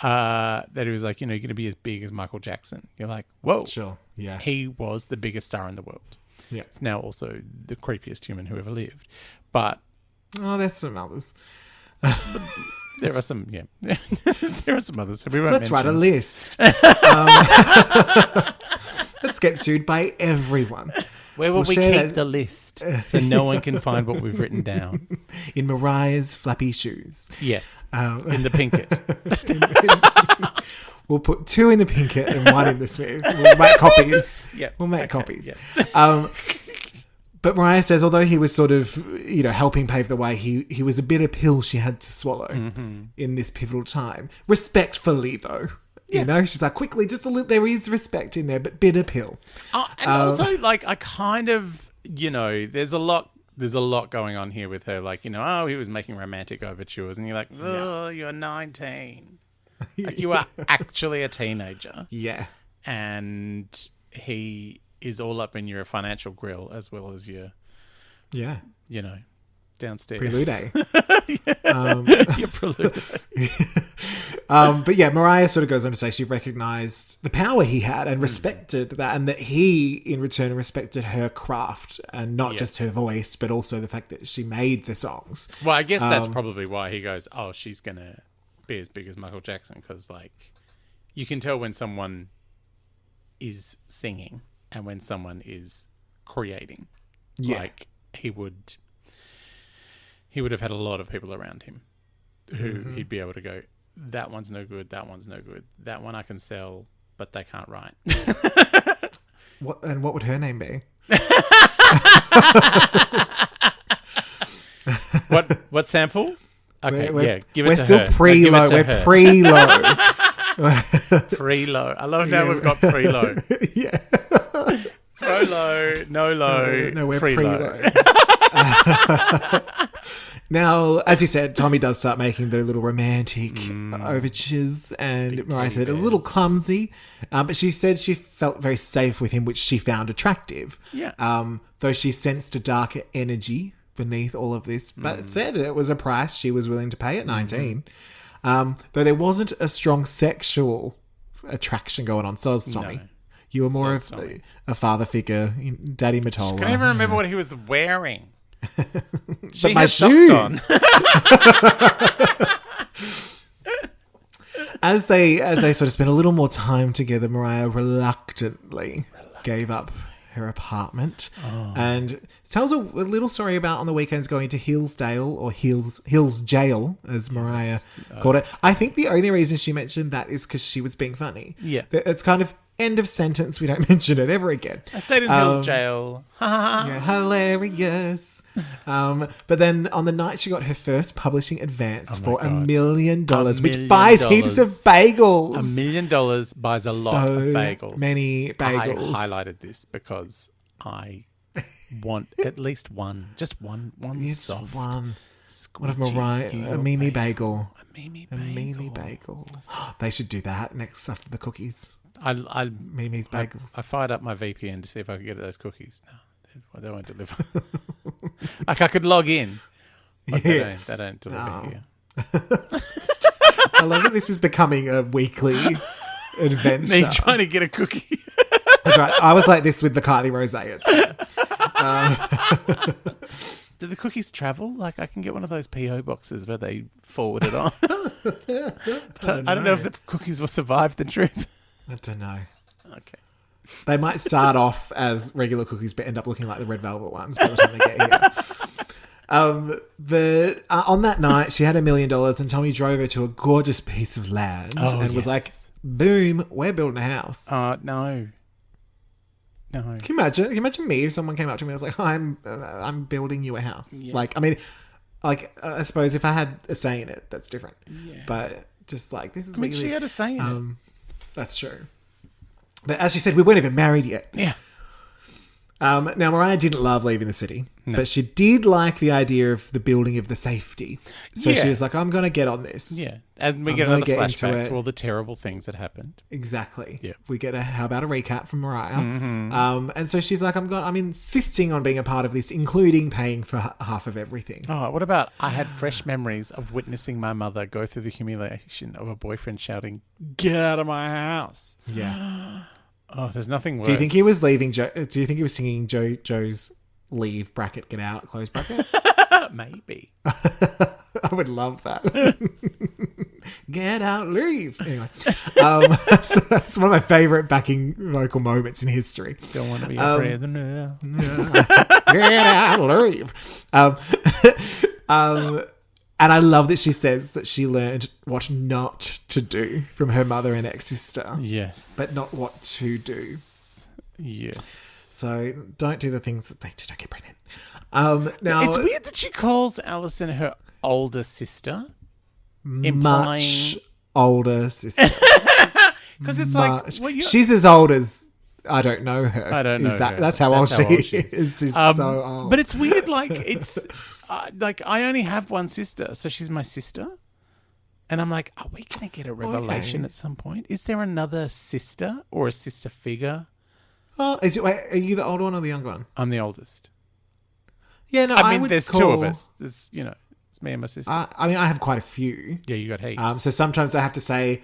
that he was like, you're going to be as big as Michael Jackson. You're like, whoa. Sure. Yeah. He was the biggest star in the world. Yeah. It's now also the creepiest human who ever lived. But Oh, there's some others. there are some, there are some others. We won't Let's write a mention. list. Let's get sued by everyone. Where will We'll we share keep that- the list so no one can find what we've written down? In Mariah's flappy shoes. Yes, in the Pinkett. We'll put 2 in the Pinkett and 1 in the Smith. We'll make copies. Yeah, We'll make okay, copies. yeah. But Mariah says, although he was sort of, helping pave the way, he was a bitter pill she had to swallow in this pivotal time. Respectfully, though. Yeah. She's like, quickly, just a little, there is respect in there, but bitter pill. And also, like, I kind of, there's a lot going on here with her. Like, he was making romantic overtures, and you're like, oh, you're 19. Like, you are actually a teenager. Yeah. And he is all up in your financial grill as well as your, Yeah. downstairs. Prelude. Your prelude. But yeah, Mariah sort of goes on to say she recognised the power he had and respected that, and that he, in return, respected her craft and not just her voice, but also the fact that she made the songs. Well, I guess that's probably why he goes, oh, she's going to be as big as Michael Jackson, because, like, you can tell when someone is singing and when someone is creating. Yeah. Like, he would have had a lot of people around him who he'd be able to go, that one's no good, that one's no good, that one I can sell, but they can't write. What would her name be? What sample? Okay, give it we're to still her. preload. We're preload. Preload. I love now we've got preload. Yeah. Pro low, no low, No, we're preload. Now, as you said, Tommy does start making the little romantic overtures, and Mariah said a little clumsy, but she said she felt very safe with him, which she found attractive. Yeah. Though she sensed a darker energy beneath all of this, but said it was a price she was willing to pay at 19. Though there wasn't a strong sexual attraction going on. So was Tommy. No. You were more So of was Tommy. a father figure, Daddy Matola. Can't even remember what he was wearing. But my had socks shoes. on. As they sort of spent a little more time together, Mariah reluctantly gave up her apartment and tells a little story about on the weekends going to Hillsdale or Hills Jail, as Mariah called it. I think the only reason she mentioned that is because she was being funny. Yeah. It's kind of end of sentence. We don't mention it ever again. I stayed in Hills Jail. Yeah, hilarious. But then on the night she got her first publishing advance for $1 million, $1 which million. buys heaps of bagels. $1 million buys a lot of bagels. Many bagels. I highlighted this because I want at least one. Just one It's soft. one. What of squishy Mariah? Hero A Mimi bagel. A Mimi A bagel. Mimi bagel. They should do that next after the cookies. I Mimi's bagels. I fired up my VPN to see if I could get those cookies. No, they won't deliver. Like I could log in. But Yeah. they don't deliver No. here. I love that this is becoming a weekly adventure. Me trying to get a cookie. That's right. I was like this with the Kylie Rosé. Do the cookies travel? Like I can get one of those PO boxes where they forward it on. I don't know if the cookies will survive the trip. I don't know. Okay. They might start off as regular cookies, but end up looking like the red velvet ones by the time they get here. But on that night, she had $1 million, and Tommy drove her to a gorgeous piece of land and was like, "Boom, we're building a house." No. Can you imagine me if someone came up to me and was like, "I'm building you a house." Yeah. Like, I mean, like I suppose if I had a say in it, that's different. Yeah. But just like this is. I mean, what you she live. had a say in it. That's true. But as she said, we weren't even married yet. Yeah. Now, Mariah didn't love leaving the city, but she did like the idea of the building of the safety. So she was like, I'm going to get on this. Yeah. And we get another flashback to all the terrible things that happened. Exactly. Yeah. We get how about a recap from Mariah? And so she's like, I'm insisting on being a part of this, including paying for half of everything. Oh, what about I had fresh memories of witnessing my mother go through the humiliation of a boyfriend shouting, "Get out of my house." Yeah. Oh, there's nothing worse. Do you think he was leaving? Do you think he was singing Joe's "Leave" bracket get out close bracket? Maybe. I would love that. Get out, leave. Anyway, so that's one of my favorite backing vocal moments in history. Don't want to be a prisoner. Get out, leave. And I love that she says that she learned what not to do from her mother and ex-sister. Yes. But not what to do. Yeah. So don't do the things that they do. Don't get pregnant. Now it's weird that she calls Alison her older sister. Much older sister. Because it's like... Well, she's as old as... I don't know her. I don't know her. That's how old she is. She's so old. But it's weird, like, it's... like, I only have one sister, so she's my sister. And I'm like, are we going to get a revelation at some point? Is there another sister or a sister figure? Oh, are you the older one or the younger one? I'm the oldest. Yeah, no, I mean, there's two of us. There's, it's me and my sister. I mean, I have quite a few. Yeah, you got heaps. So sometimes I have to say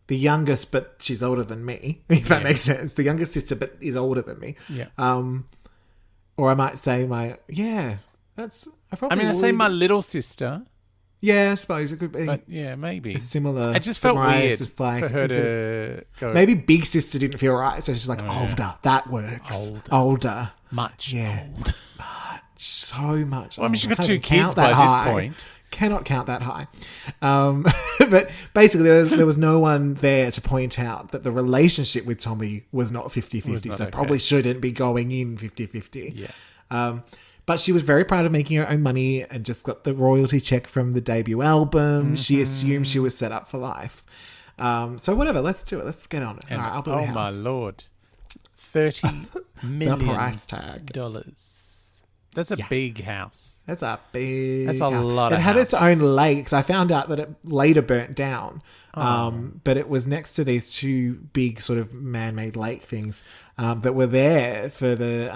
the youngest, but she's older than me, if that makes sense. The youngest sister, but is older than me. Yeah. Or I might say I say my little sister. Yeah, I suppose it could be. But yeah, maybe. Similar. It just felt weird just like, for her to go. Maybe big sister didn't feel right, so she's like, older. Yeah. That works. Older. Much. Yeah. Old. So much. Well, I mean, she's got two kids by this point. Cannot count that high. But basically, there was no one there to point out that the relationship with Tommy was not 50-50, so probably shouldn't be going in 50-50. Yeah. But she was very proud of making her own money and just got the royalty check from the debut album. Mm-hmm. She assumed she was set up for life. So whatever, let's do it. Let's get on it. And, all right, I'll build a house. My Lord. $30 million. The price tag. That's a big house. That's a big That's a house. lot of It had house. its own lakes. I found out that it later burnt down. But it was next to these two big sort of man-made lake things that were there for the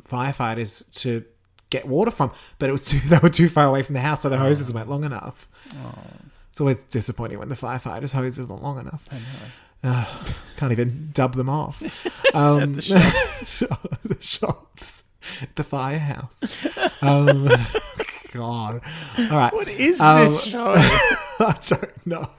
firefighters to get water from. But they were too far away from the house, so the hoses weren't long enough. It's always disappointing when the firefighters' hose isn't long enough. I know. Can't even dub them off. At the shops. The shops. The firehouse. God. All right. What is this show? I don't know.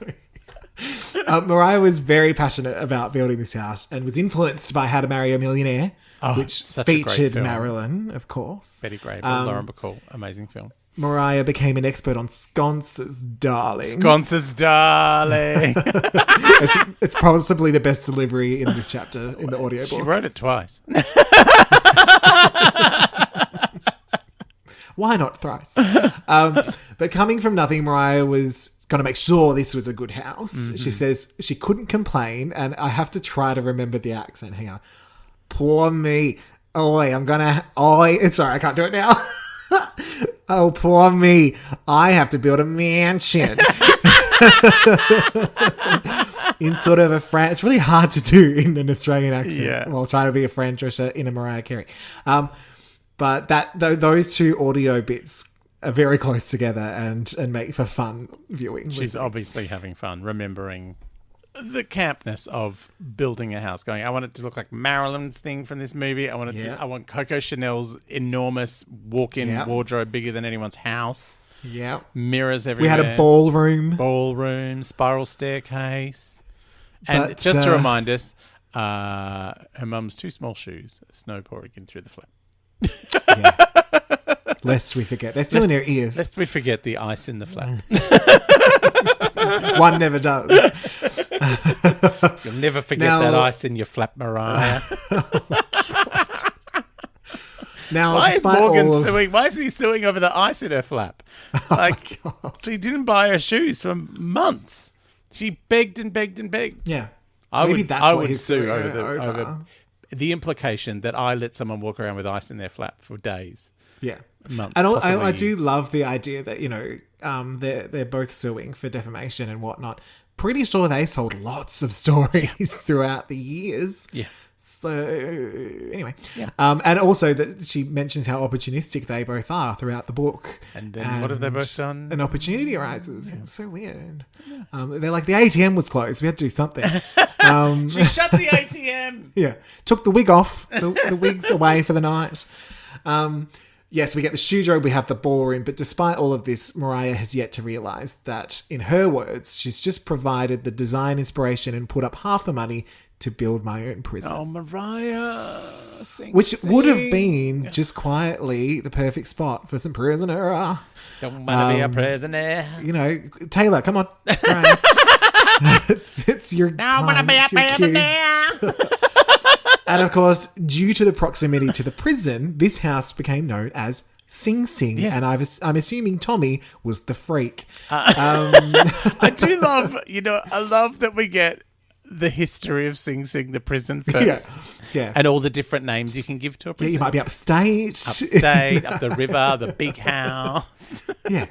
Mariah was very passionate about building this house and was influenced by How to Marry a Millionaire, which featured Marilyn, of course. Betty Grable, Lauren Bacall. Amazing film. Mariah became an expert on Sconce's Darling. Sconce's Darling. It's possibly the best delivery in this chapter in the audiobook. She wrote it twice. Why not thrice? But coming from nothing, Mariah was going to make sure this was a good house. Mm-hmm. She says she couldn't complain, and I have to try to remember the accent. Hang on. Poor me. Sorry, I can't do it now. Oh, poor me. I have to build a mansion. In sort of a Fran... It's really hard to do in an Australian accent while trying to be a Fran Drescher in a Mariah Carey. But those two audio bits are very close together and make for fun viewing. She's obviously having fun remembering the campness of building a house. Going, I want it to look like Marilyn's thing from this movie. I want Coco Chanel's enormous walk-in wardrobe bigger than anyone's house. Yeah, mirrors everywhere. We had a ballroom, spiral staircase, and just to remind us, her mum's two small shoes, snow pouring in through the flat. Lest we forget, they're still in her ears. Lest we forget the ice in the flat. One never does. You'll never forget that ice in your flat, Mariah. Oh my God. Now, why is Morgan suing? Why is he suing over the ice in her flap? Like, she didn't buy her shoes for months. She begged and begged and begged. Yeah, I would sue over the implication that I let someone walk around with ice in their flap for days. Yeah. Months, And possibly I do years. love the idea that, they're both suing for defamation and whatnot. Pretty sure they sold lots of stories throughout the years. Yeah. So, anyway. Yeah. And also that she mentions how opportunistic they both are throughout the book. And then what have they both done? An opportunity arises. Yeah. So weird. Yeah. They're like, the ATM was closed. We had to do something. She shut the ATM. Yeah. Took the wig off. The wig's away for the night. Yes, we get the studio, we have the ballroom, but despite all of this, Mariah has yet to realise that, in her words, she's just provided the design inspiration and put up half the money to build my own prison. Oh, Mariah. Which would have been, just quietly, the perfect spot for some prisoner. Don't want to be a prisoner. Taylor, come on. Right. it's your Don't want to be a prisoner. And of course, due to the proximity to the prison, this house became known as Sing Sing. Yes. And I'm assuming Tommy was the freak. I do love, I love that we get the history of Sing Sing, the prison first. Yeah. And all the different names you can give to a Yeah, prison. you might be upstate. Upstate, up the river, the big house. Yeah.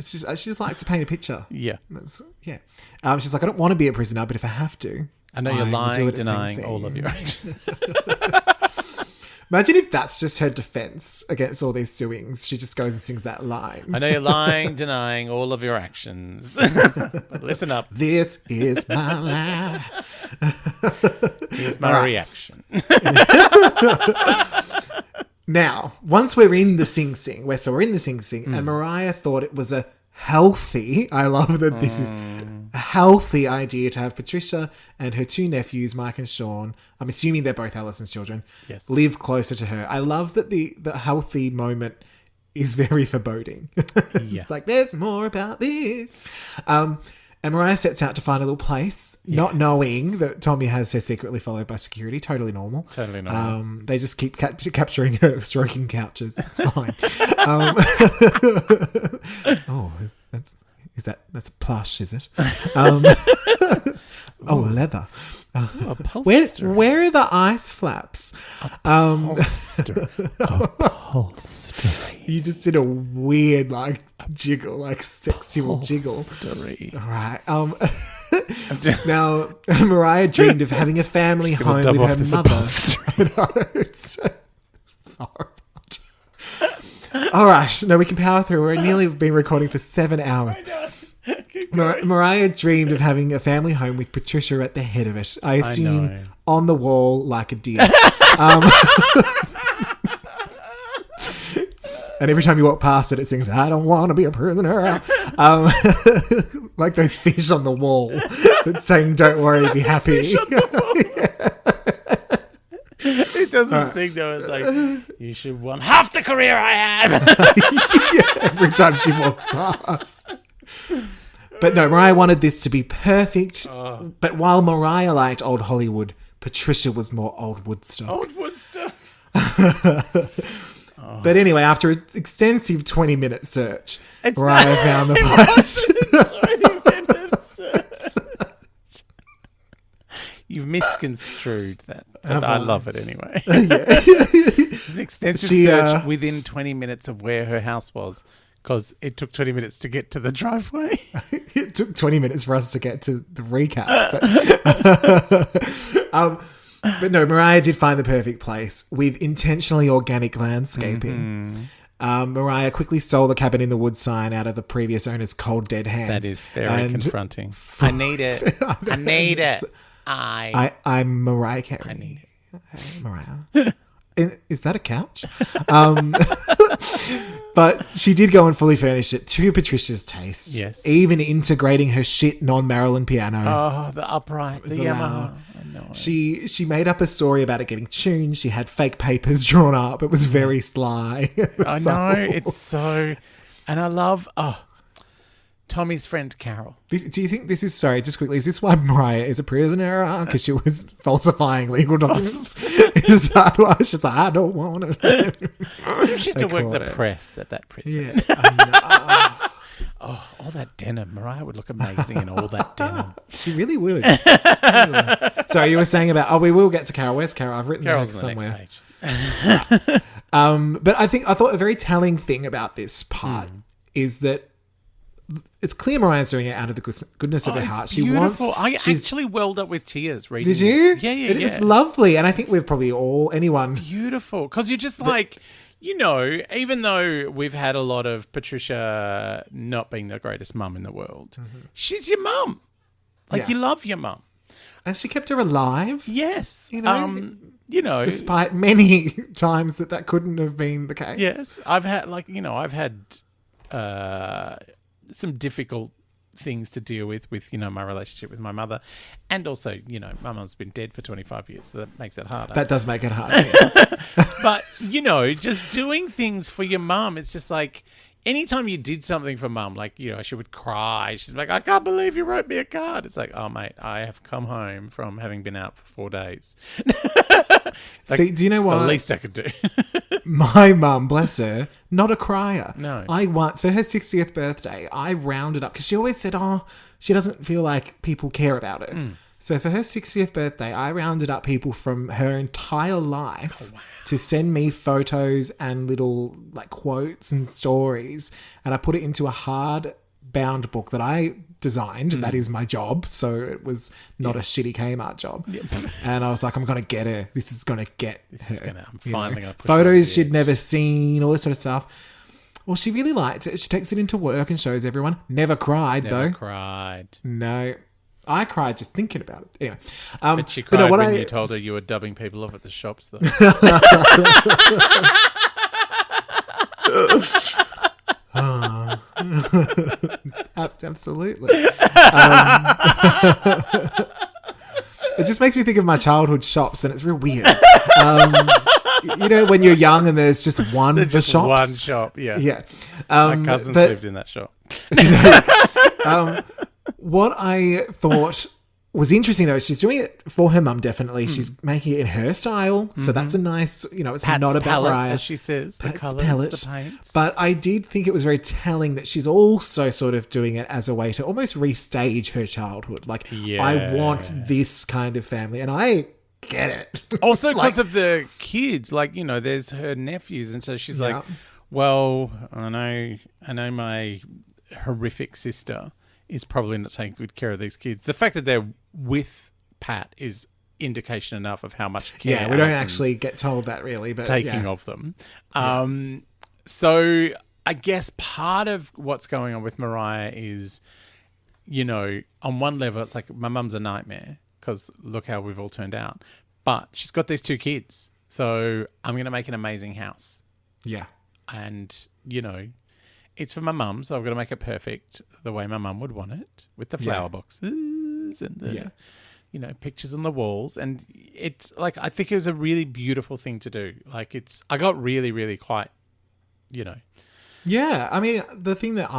She just likes to paint a picture. Yeah. Yeah. She's like, I don't want to be a prisoner, but if I have to. I know you're will do lying, it at Sing denying Sing. all of your actions. Imagine if that's just her defense against all these suings. She just goes and sings that line. I know you're lying, denying all of your actions. But listen up. This is my life. Here's my reaction. Now, once we're in the Sing Sing, we're in the Sing Sing, and Mariah thought it was a healthy, I love that this is a healthy idea to have Patricia and her two nephews, Mike and Sean, I'm assuming they're both Alison's children, Yes. live closer to her. I love that the healthy moment is very foreboding. Yeah. Like, there's more about this. And Mariah sets out to find a little place, not knowing that Tommy has her secretly followed by security. Totally normal. Totally normal. They just keep capturing her stroking couches. It's fine. That's plush, is it? Leather. Where are the ice flaps? Upholstery. You just did a weird jiggle, sexual jiggle. Upholstery. All right. Now, Mariah dreamed of having a family home with her mother. All right. No, we can power through. We're nearly been recording for 7 hours. Mariah dreamed of having a family home with Patricia at the head of it. I assume know. on the wall like a deer. And every time you walk past it, it sings, I don't want to be a prisoner. Like those fish on the wall that's saying, don't worry, be happy. It doesn't sing though. It's like, you should want half the career I have. Every time she walks past. But no, Mariah wanted this to be perfect. But while Mariah liked old Hollywood, Patricia was more old Woodstock. Old Woodstock. But anyway, after an extensive 20-minute search, Mariah found the place. You've misconstrued that, but I love it anyway. It's an extensive search within 20 minutes of where her house was, because it took 20 minutes to get to the driveway. It took 20 minutes for us to get to the recap. But no, Mariah did find the perfect place with intentionally organic landscaping. Mariah quickly stole the cabin in the woods sign out of the previous owner's cold dead hands. That is very confronting. I need it. I need it. I'm Mariah Carey. I need it. Hey, Mariah. Is that a couch? But she did go and fully furnish it to Patricia's taste. Yes. Even integrating her shit non-Marilyn piano. Oh, the upright, the Yamaha. She made up a story about it getting tuned. She had fake papers drawn up. It was very sly. I know. It's so... And I love... Tommy's friend Carol. Do you think this is... Sorry, just quickly. Is this why Mariah is a prisoner? Because she was falsifying legal documents? Is that why? She's like, I don't want it. She had to work the press at that prison. Yeah. Oh, all that denim. Mariah would look amazing in all that denim. She really would. Sorry, you were saying about, we will get to Carol. Where's Carol? I've written Carol's her on the somewhere. next page. But I thought a very telling thing about this part is that it's clear Mariah's doing it out of the goodness of her heart. It's beautiful. I actually welled up with tears reading Did you? this. Yeah. It's lovely. And I think we've probably anyone. Beautiful. Because you're just like, even though we've had a lot of Patricia not being the greatest mum in the world, she's your mum. Like, you love your mum. And she kept her alive. Yes. Despite many times that couldn't have been the case. Yes. I've had some difficult things to deal with my relationship with my mother. And also, my mum's been dead for 25 years, so that makes it harder. That does make it hard. But, just doing things for your mum, it's just like, anytime you did something for mum, like, she would cry. She's like, I can't believe you wrote me a card. It's like, oh, mate, I have come home from having been out for 4 days. See, do you know what? The least I could do. My mum, bless her, not a crier. No. For her 60th birthday, I rounded up, because she always said, she doesn't feel like people care about her. So for her 60th birthday, I rounded up people from her entire life to send me photos and little quotes and stories. And I put it into a hard-bound book that I designed. That is my job. So it was not a shitty Kmart job. Yep. And I was like, I'm going to get her. This is going to get her. I'm finally going to push photos she'd never seen, all this sort of stuff. Well, she really liked it. She takes it into work and shows everyone. Never cried, though. Never cried. No. I cried just thinking about it. Anyway. But she cried when you told her you were dubbing people off at the shops, though. Absolutely. It just makes me think of my childhood shops, and it's real weird. When you're young and there's just one the shops. One shop, yeah. Yeah. My cousins lived in that shop. What I thought was interesting, though, she's doing it for her mum, definitely. She's making it in her style. So that's a nice, it's Pat's not about palette, Mariah. as she says, the Pat's colours, palette. the paints. But I did think it was very telling that she's also sort of doing it as a way to almost restage her childhood. Like, I want this kind of family. And I get it. Also because of the kids. There's her nephews. And so she's like, well, I know my horrific sister is probably not taking good care of these kids. The fact that they're with Pat is indication enough of how much care. Yeah, we don't actually get told that really, but taking of them. So I guess part of what's going on with Mariah is, on one level, it's like my mum's a nightmare because look how we've all turned out. But she's got these 2 kids, so I'm going to make an amazing house. Yeah, and it's for my mum, so I've got to make it perfect the way my mum would want it, with the flower boxes and the, pictures on the walls. And it's like, I think it was a really beautiful thing to do. I got really, really quite, Yeah, I mean, the thing that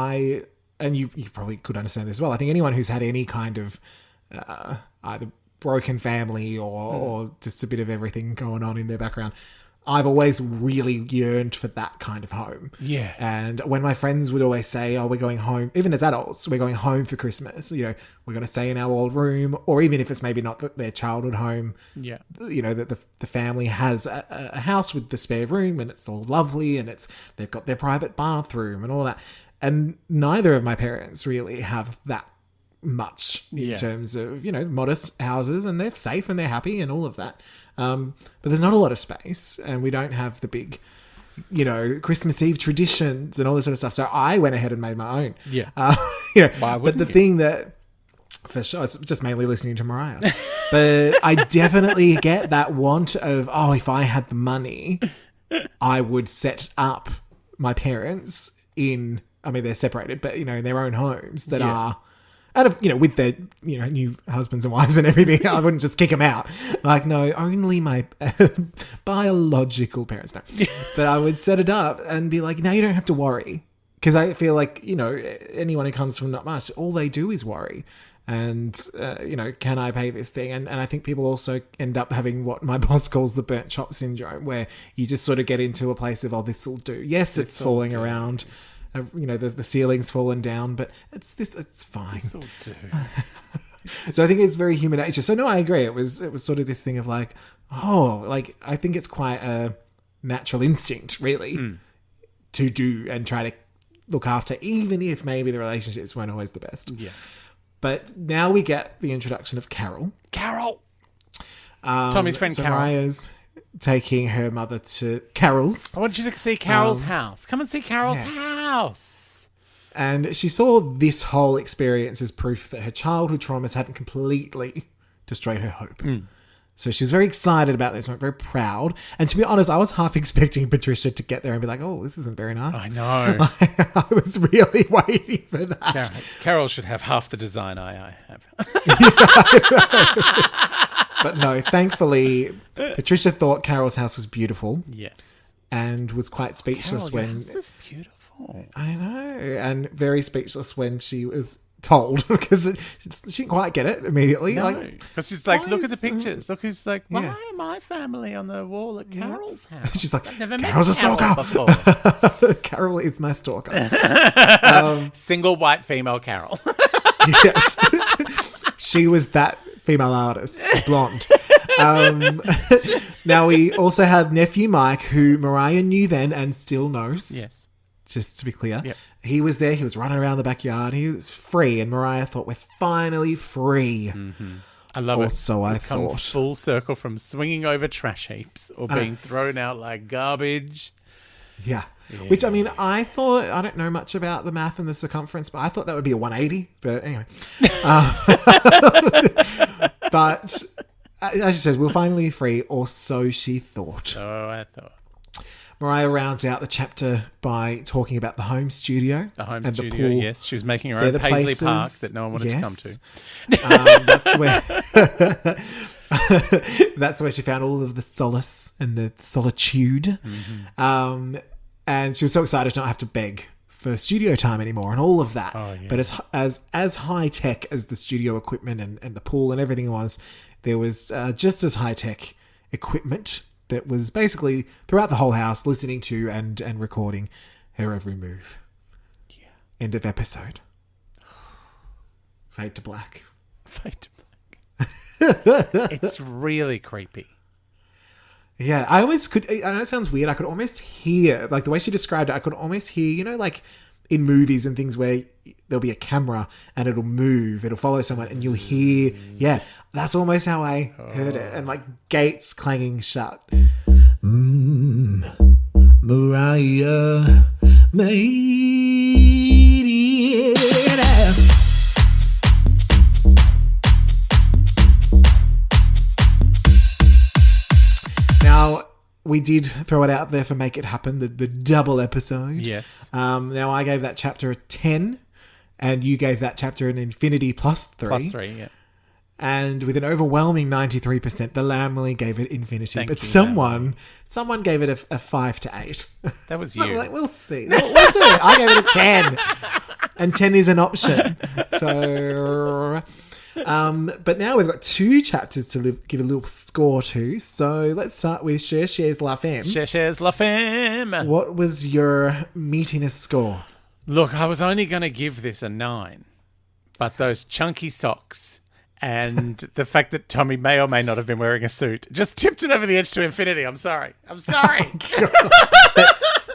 and you probably could understand this as well, I think anyone who's had any kind of either broken family or just a bit of everything going on in their background, I've always really yearned for that kind of home. Yeah. And when my friends would always say, we're going home, even as adults, we're going home for Christmas, we're going to stay in our old room, or even if it's maybe not their childhood home, that the family has a house with the spare room and it's all lovely and they've got their private bathroom and all that. And neither of my parents really have that much in terms of, modest houses, and they're safe and they're happy and all of that. But there's not a lot of space, and we don't have the big, Christmas Eve traditions and all this sort of stuff. So I went ahead and made my own. Yeah. But the thing that, for sure, it's just mainly listening to Mariah. But I definitely get that want of, if I had the money, I would set up my parents they're separated, but, in their own homes that are, out of, with their, new husbands and wives and everything, I wouldn't just kick them out. No, only my biological parents. No. But I would set it up and be like, no, you don't have to worry. Because I feel like, anyone who comes from not much, all they do is worry. And, can I pay this thing? And I think people also end up having what my boss calls the burnt chop syndrome, where you just sort of get into a place of, this will do. Yes, it's falling around. the ceiling's fallen down, but it's fine. This'll do. So I think it's very human nature. So no, I agree. It was sort of this thing of like, I think it's quite a natural instinct, really, to do and try to look after, even if maybe the relationships weren't always the best. Yeah. But now we get the introduction of Carol. Tommy's friend Carol. Mariah's taking her mother to Carol's. I want you to see Carol's house. Come and see Carol's house. And she saw this whole experience as proof that her childhood traumas hadn't completely destroyed her hope. So she was very excited about this, very proud. And to be honest, I was half expecting Patricia to get there and be like, oh, this isn't very nice. I know. I was really waiting for that. Carol should have half the design I have. But no, thankfully, Patricia thought Carol's house was beautiful. Yes. And was quite speechless Carol, when... your house is beautiful. I know. And very speechless when she was told, because she didn't quite get it immediately. No, because she's like, look at the why is- pictures. Look who's like, why am I family on the wall at Carol's house? She's like, I've never met Carol's a Carol stalker. before. Carol is my stalker. Single white female Carol. Yes. She was that female artist, blonde. Now we also had nephew Mike, who Mariah knew then and still knows. Yes. Just to be clear. Yep. He was there. He was running around the backyard. He was free. And Mariah thought, we're finally free. I love it. So I We've come thought. full circle from swinging over trash heaps or being thrown out like garbage. Yeah. Which, I mean, I thought, I don't know much about the math and the circumference, but I thought that would be a 180. But anyway. But as she says, we're finally free, or so she thought. So I thought. Mariah rounds out the chapter by talking about the home studio. The home and studio, the pool. yes. She was making her They're own the Paisley places- Park that no one wanted to come to. That's where she found all of the solace and the solitude. And she was so excited to not have to beg for studio time anymore and all of that. Oh, yeah. But as high tech as the studio equipment and the pool and everything was, there was just as high tech equipment that was basically throughout the whole house, listening to and recording her every move. Yeah. End of episode. Fade to black. Fade to black. It's really creepy. Yeah, I always could. I know it sounds weird. I could almost hear, like the way she described it, I could almost hear, like in movies and things where there'll be a camera and it'll move, it'll follow someone and you'll hear, that's almost how I heard it. And like gates clanging shut. Mariah made it. Now, we did throw it out there for Make It Happen, the double episode. Yes. Now, I gave that chapter a 10, and you gave that chapter an infinity +3. +3, yeah. And with an overwhelming 93%, the Lamley gave it infinity. Thank but you, someone gave it a 5 to 8. That was you. Like, we'll see. We'll see. I gave it a 10. And 10 is an option. So... but now we've got 2 chapters to give a little score to. So let's start with Cherchez La Femme. Cherchez La Femme. What was your meatiness score? Look, I was only going to give this a 9, but those chunky socks and the fact that Tommy may or may not have been wearing a suit just tipped it over the edge to infinity. I'm sorry.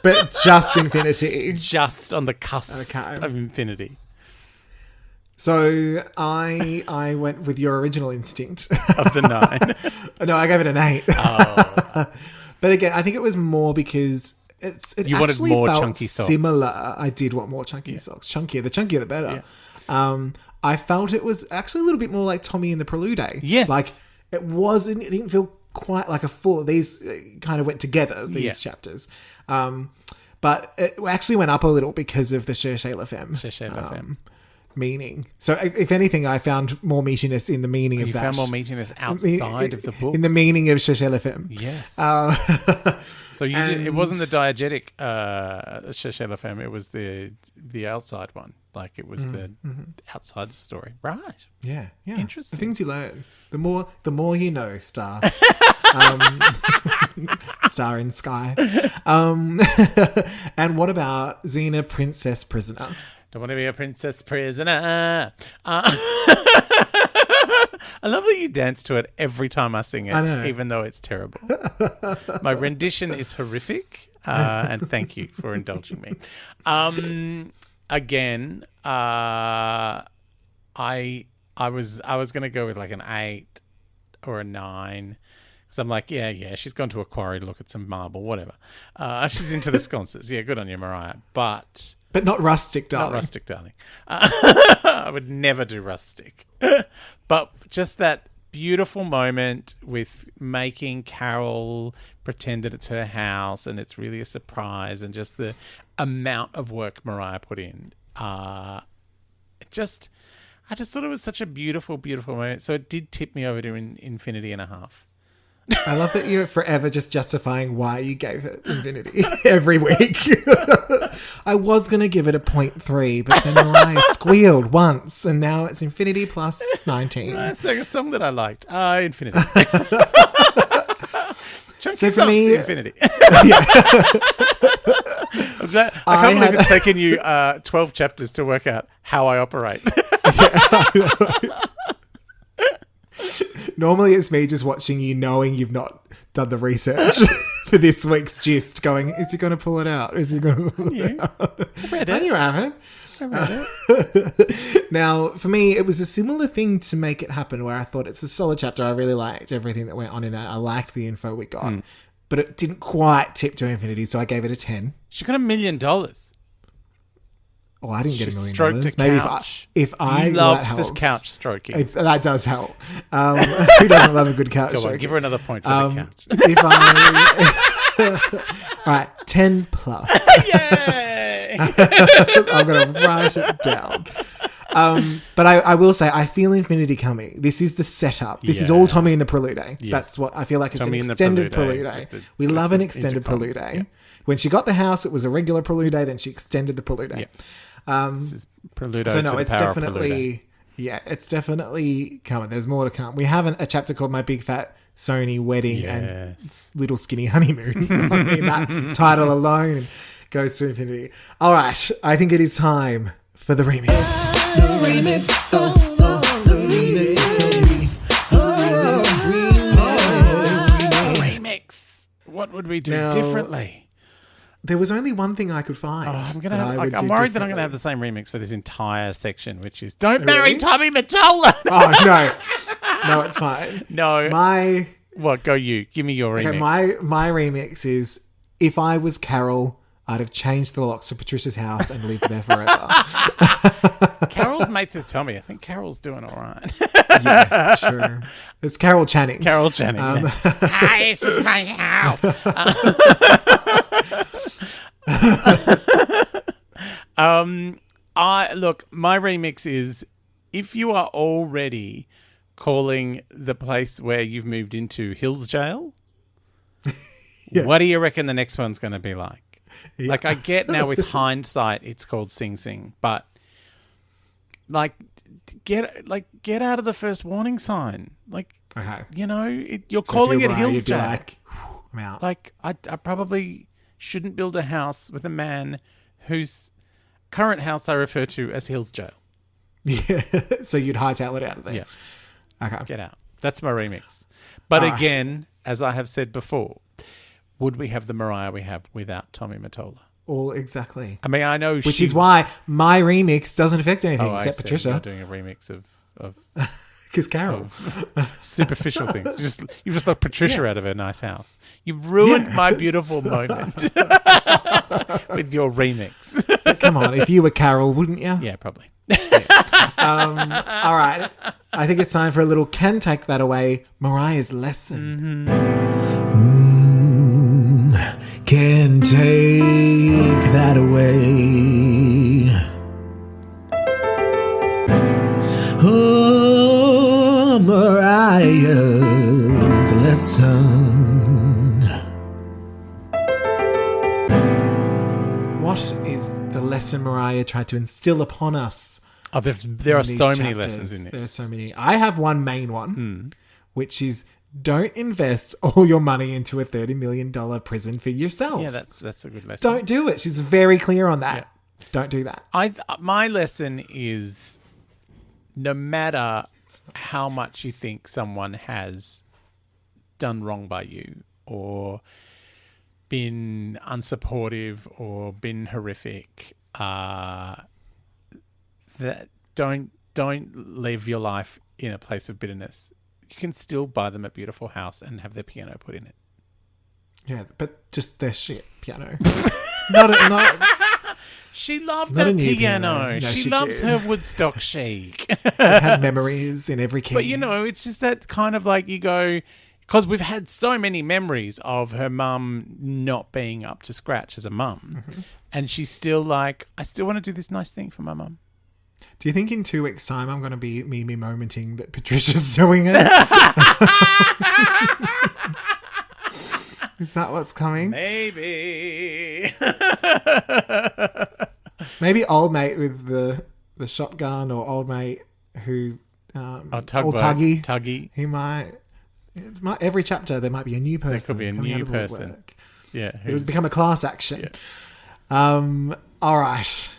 But just infinity. Just on the cusp Okay. of infinity. So I went with your original instinct. Of the 9. No, I gave it an 8. Oh. But again, I think it was more because You wanted actually more felt chunky socks. similar. I did want more chunky socks. Chunkier. The chunkier, the better. Yeah. I felt it was actually a little bit more like Tommy in the Prelude. Yes. Like it didn't feel quite like a full, these kind of went together, these chapters. But it actually went up a little because of the Cherchez La Femme. Cherchez La Femme. Meaning. So if anything, I found more meatiness in the meaning of You that. found more meatiness outside of the book? In the meaning of Cherchez La Femme. Yes. So it wasn't the diegetic Cherchez La Femme, it was the outside one. Like it was the outside the story. Right. Yeah. Interesting. The things you learn. The more you know, Star. Star in Sky. And what about Xena, Princess Prisoner? Don't want to be a princess prisoner. I love that you dance to it every time I sing it, I know. even though it's terrible. My rendition is horrific, and thank you for indulging me. Again, I was going to go with like an 8 or a 9. Because I'm like, yeah, she's gone to a quarry to look at some marble, whatever. She's into the sconces. Yeah, good on you, Mariah. But not rustic, darling. Not rustic, darling. I would never do rustic. But just that beautiful moment with making Carol pretend that it's her house and it's really a surprise, and just the amount of work Mariah put in. I just thought it was such a beautiful, beautiful moment. So it did tip me over to infinity and a half. I love that you're forever just justifying why you gave it infinity every week. I was going to give it a 0.3, but then Mariah squealed once, and now it's infinity plus 19. It's like a song that I liked. Infinity. Chunky So for songs, me- infinity. I'm glad, I can't believe it's taken you 12 chapters to work out how I operate. Normally it's me just watching you knowing you've not done the research for this week's gist, going, is he going to pull it out? Is he going to pull it out? I read And it. you haven't. I read it. Now, for me, it was a similar thing to Make It Happen, where I thought it's a solid chapter. I really liked everything that went on in it. I liked the info we got. But it didn't quite tip to infinity, so I gave it a 10. She got $1 million. Oh, I didn't get She $1 million. stroked a Maybe couch. if I You well, love that this helps. couch stroking. That does help. Who doesn't love a good couch Go on, stroking? give her another point for the couch. If I... All right, 10 plus. Yay! I'm going to write it down. But I will say, I feel infinity coming. This is the setup. This is all Tommy in the Prelude. Yes. That's what I feel like. It's Tommy in an the extended Prelude, Prelude. We love an extended intercom. Prelude. Yeah. When she got the house, it was a regular Prelude. Then she extended the Prelude. Yeah. This is Prelude So to no, the it's power of Prelude. definitely it's definitely coming. There's more to come. We have a chapter called My Big Fat Sony Wedding and Little Skinny Honeymoon. I mean, that title alone goes to infinity. All right, I think it is time for the remix. The remix. Remix. What would we do differently? There was only one thing I could find. I'm that I would I'm do worried that I'm going to differently. have the same remix for this entire section, which is "Don't Really? marry Tommy Mottola." Oh no, it's fine. No. My What? Go you. Give me your remix. Okay, my remix is, if I was Carol, I'd have changed the locks to Patricia's house and lived there forever. Carol's mates with Tommy. I think Carol's doing all right. Yeah, sure. It's Carol Channing. Carol Channing. Yeah. Hi, this is my house. My remix is, if you are already calling the place where you've moved into Hills Jail, what do you reckon the next one's going to be like? Yeah. Like, I get now with hindsight it's called Sing Sing, but like get out of the first warning sign. Like, Okay. you know, you're So calling if it you were, Hills you'd be Jail. like, I'm out. Like, I probably shouldn't build a house with a man whose current house I refer to as Hills Jail. Yeah. So you'd hightail it out of there. Yeah. Okay. Get out. That's my remix. But All right. again, as I have said before, would we have the Mariah we have without Tommy Mottola? All exactly. I mean, I know Which is why my remix doesn't affect anything I except see. Patricia. You're doing a remix of Because Carol. superficial things. You just knocked Patricia out of her nice house. You've ruined my beautiful moment with your remix. Come on, if you were Carol, wouldn't you? Yeah, probably. All right. I think it's time for a little Can Take That Away, Mariah's lesson. Can take that away. Oh, Mariah's lesson. What is the lesson Mariah tried to instill upon us? Oh, there are these so many chapters? lessons in this. There's so many. I have one main one, which is don't invest all your money into a $30 million prison for yourself. Yeah, that's a good lesson. Don't do it. She's very clear on that. Yeah. Don't do that. My lesson is no matter how much you think someone has done wrong by you or been unsupportive or been horrific, that don't live your life in a place of bitterness. You can still buy them a beautiful house and have their piano put in it. Yeah, but just their shit piano. She loved Not that a new piano. piano. No, she she loves did. her Woodstock chic. It had memories in every key. But, it's just that kind of like you go... Because we've had so many memories of her mum not being up to scratch as a mum. Mm-hmm. And she's still like, I still want to do this nice thing for my mum. Do you think in 2 weeks' time I'm going to be Mimi momenting that Patricia's doing it? Is that what's coming? Maybe. Maybe old mate with the shotgun, or old mate who... old Tuggy. Tuggy. He might... every chapter there might be a new person. There could be a new person. Yeah. It would become a class action. Yeah. All right.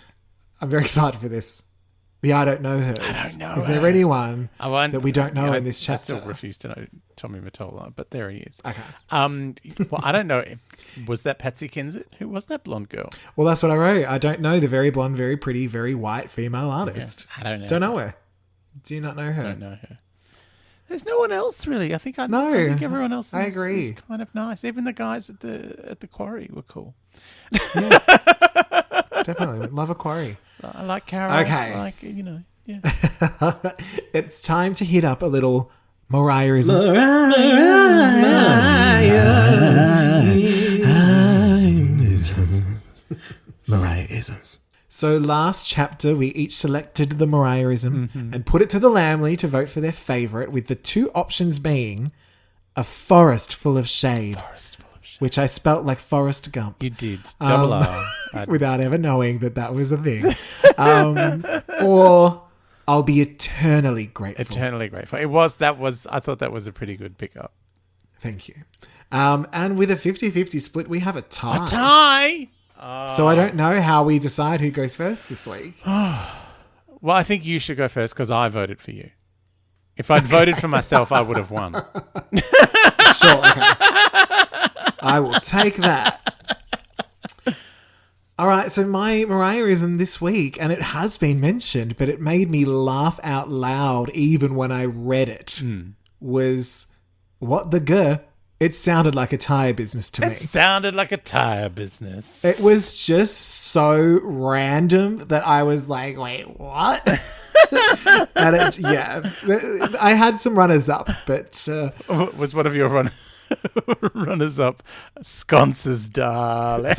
I'm very excited for this. Yeah, I don't know her. I don't know Is her. there anyone that we don't know in this chapter? I still refuse to know Tommy Mottola, but there he is. Okay. Well, I don't know. Was that Patsy Kensit? Who was that blonde girl? Well, that's what I wrote. I don't know the very blonde, very pretty, very white female artist. Yeah, I don't know. Don't know her. Do you not know her? I don't know her. There's no one else really. I think everyone else I agree. is kind of nice. Even the guys at the quarry were cool. Yeah. Definitely. Love a quarry. I like Carol. Okay. I like, yeah. It's time to hit up a little Mariah-ism. Mariah-isms. So last chapter, we each selected the Mariah-ism and put it to the Lamley to vote for their favourite, with the two options being a forest full of shade. Which I spelt like Forrest Gump. You did. Double R. Without ever knowing that was a thing. Or I'll be eternally grateful. Eternally grateful. I thought that was a pretty good pickup. Thank you. And with a 50-50 split, we have a tie. A tie? So I don't know how we decide who goes first this week. Well, I think you should go first because I voted for you. If I'd voted for myself, I would have won. Sure, okay. I will take that. All right, so my Mariah-ism this week, and it has been mentioned, but it made me laugh out loud even when I read it, was, what the guh? It sounded like a tyre business to me. It sounded like a tyre business. It was just so random that I was like, wait, what? And I had some runners up, but... was one of your runners up Sconce's darling?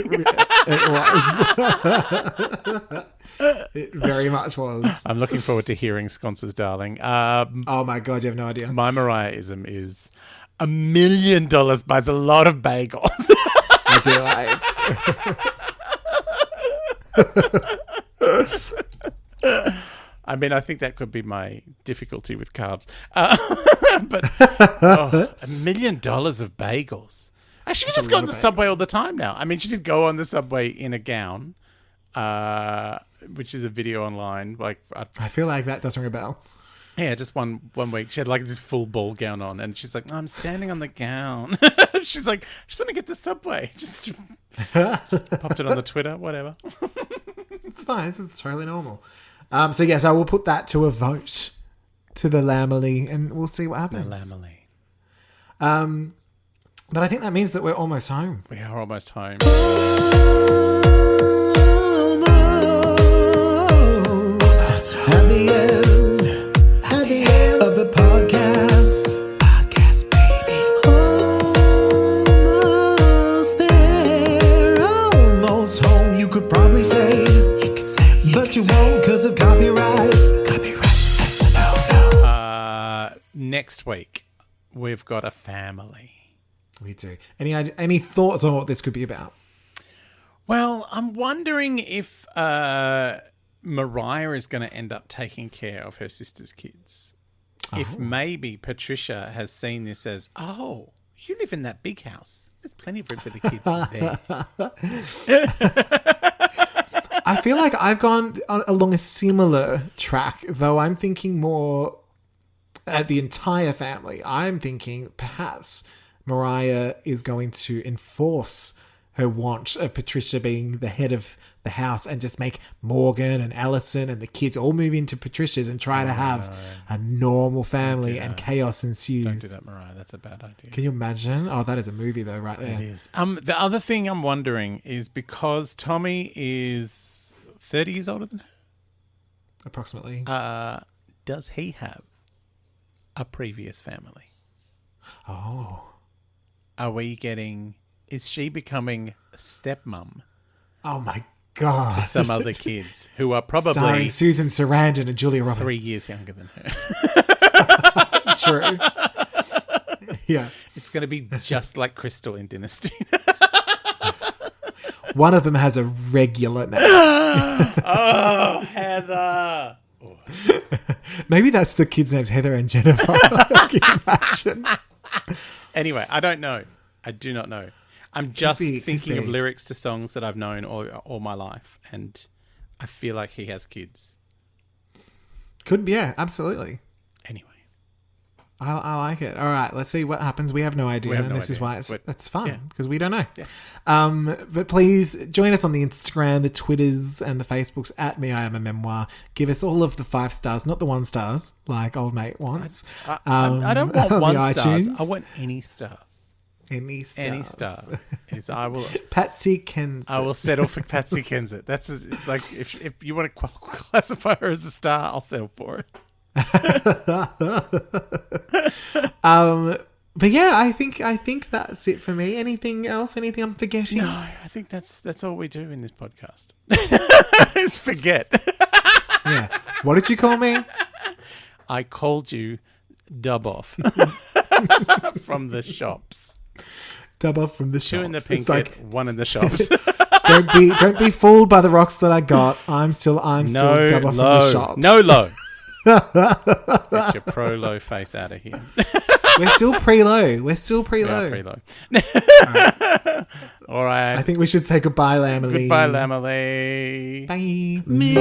It was. It very much was. I'm looking forward to hearing Sconce's darling. Oh my God, you have no idea. My Mariah-ism is $1 million buys a lot of bagels. I mean, I think that could be my difficulty with carbs. But $1 million of bagels. She could just go on the subway all the time now. I mean, she did go on the subway in a gown, which is a video online. Like, I feel like that doesn't ring a bell. Yeah, just one week. She had like this full ball gown on, and she's like, I'm standing on the gown. She's like, I just want to get the subway. Just popped it on the Twitter, whatever. It's fine. It's totally normal. So yes, I will put that to a vote to the Lamely, and we'll see what happens. The Lamely. But I think that means that we're almost home. We are almost home. At the end of the podcast. Podcast, baby. Almost there, almost home. You could probably say, but you won't because of copyright. That's a no. Next week, we've got a family. We do. Any thoughts on what this could be about? Well, I'm wondering if Mariah is going to end up taking care of her sister's kids. if maybe Patricia has seen this as, oh, you live in that big house. There's plenty of room for the kids there. I feel like I've gone along a similar track, though I'm thinking more at the entire family. I'm thinking perhaps Mariah is going to enforce her want of Patricia being the head of the house and just make Morgan and Allison and the kids all move into Patricia's and try to have a normal family, and chaos ensues. Don't do that, Mariah. That's a bad idea. Can you imagine? Oh, that is a movie though, right there. It is. The other thing I'm wondering is because Tommy is 30 years older than her, Approximately. does he have a previous family? Oh. Are we getting... Is she becoming a stepmom Oh my God. to some other kids who are probably Starring Susan Sarandon and Julia Roberts. 3 years younger than her? True. Yeah. It's going to be just like Crystal in Dynasty. One of them has a regular name. Oh, Heather. Oh. Maybe that's the kids' names, Heather and Jennifer. Can you imagine? Anyway, I don't know. I do not know. I'm just Could thinking of be. lyrics to songs that I've known all my life, and I feel like he has kids. Could be, yeah, absolutely. Anyway. I like it. All right, let's see what happens. We have no idea, have no and this is idea. why But- it's fun, yeah. because we don't know. Yeah. But please join us on the Instagram, the Twitters, and the Facebooks at Me I Am a Memoir. Give us all of the 5 stars, not the 1 stars, like old mate wants. I don't want on the 1 stars. iTunes. I want any stars. Any stars. Any star. I will Patsy Kensit. I will settle for Patsy Kensit. That's like if you want to classify her as a star, I'll settle for it. But yeah, I think that's it for me. Anything else? Anything I'm forgetting? No, I think that's all we do in this podcast. Is forget. Yeah. What did you call me? I called you dub off from the shops. Dub off from the shops. 2 in the It's pink, like, 1 in the shops. don't be fooled by the rocks that I got. I'm still No dub off from low. the shops. No low. Get your pro low face out of here. We're still pre-low. We are pretty low. All right. I think we should say goodbye, Lamely. Goodbye, Lamely. Bye. Me.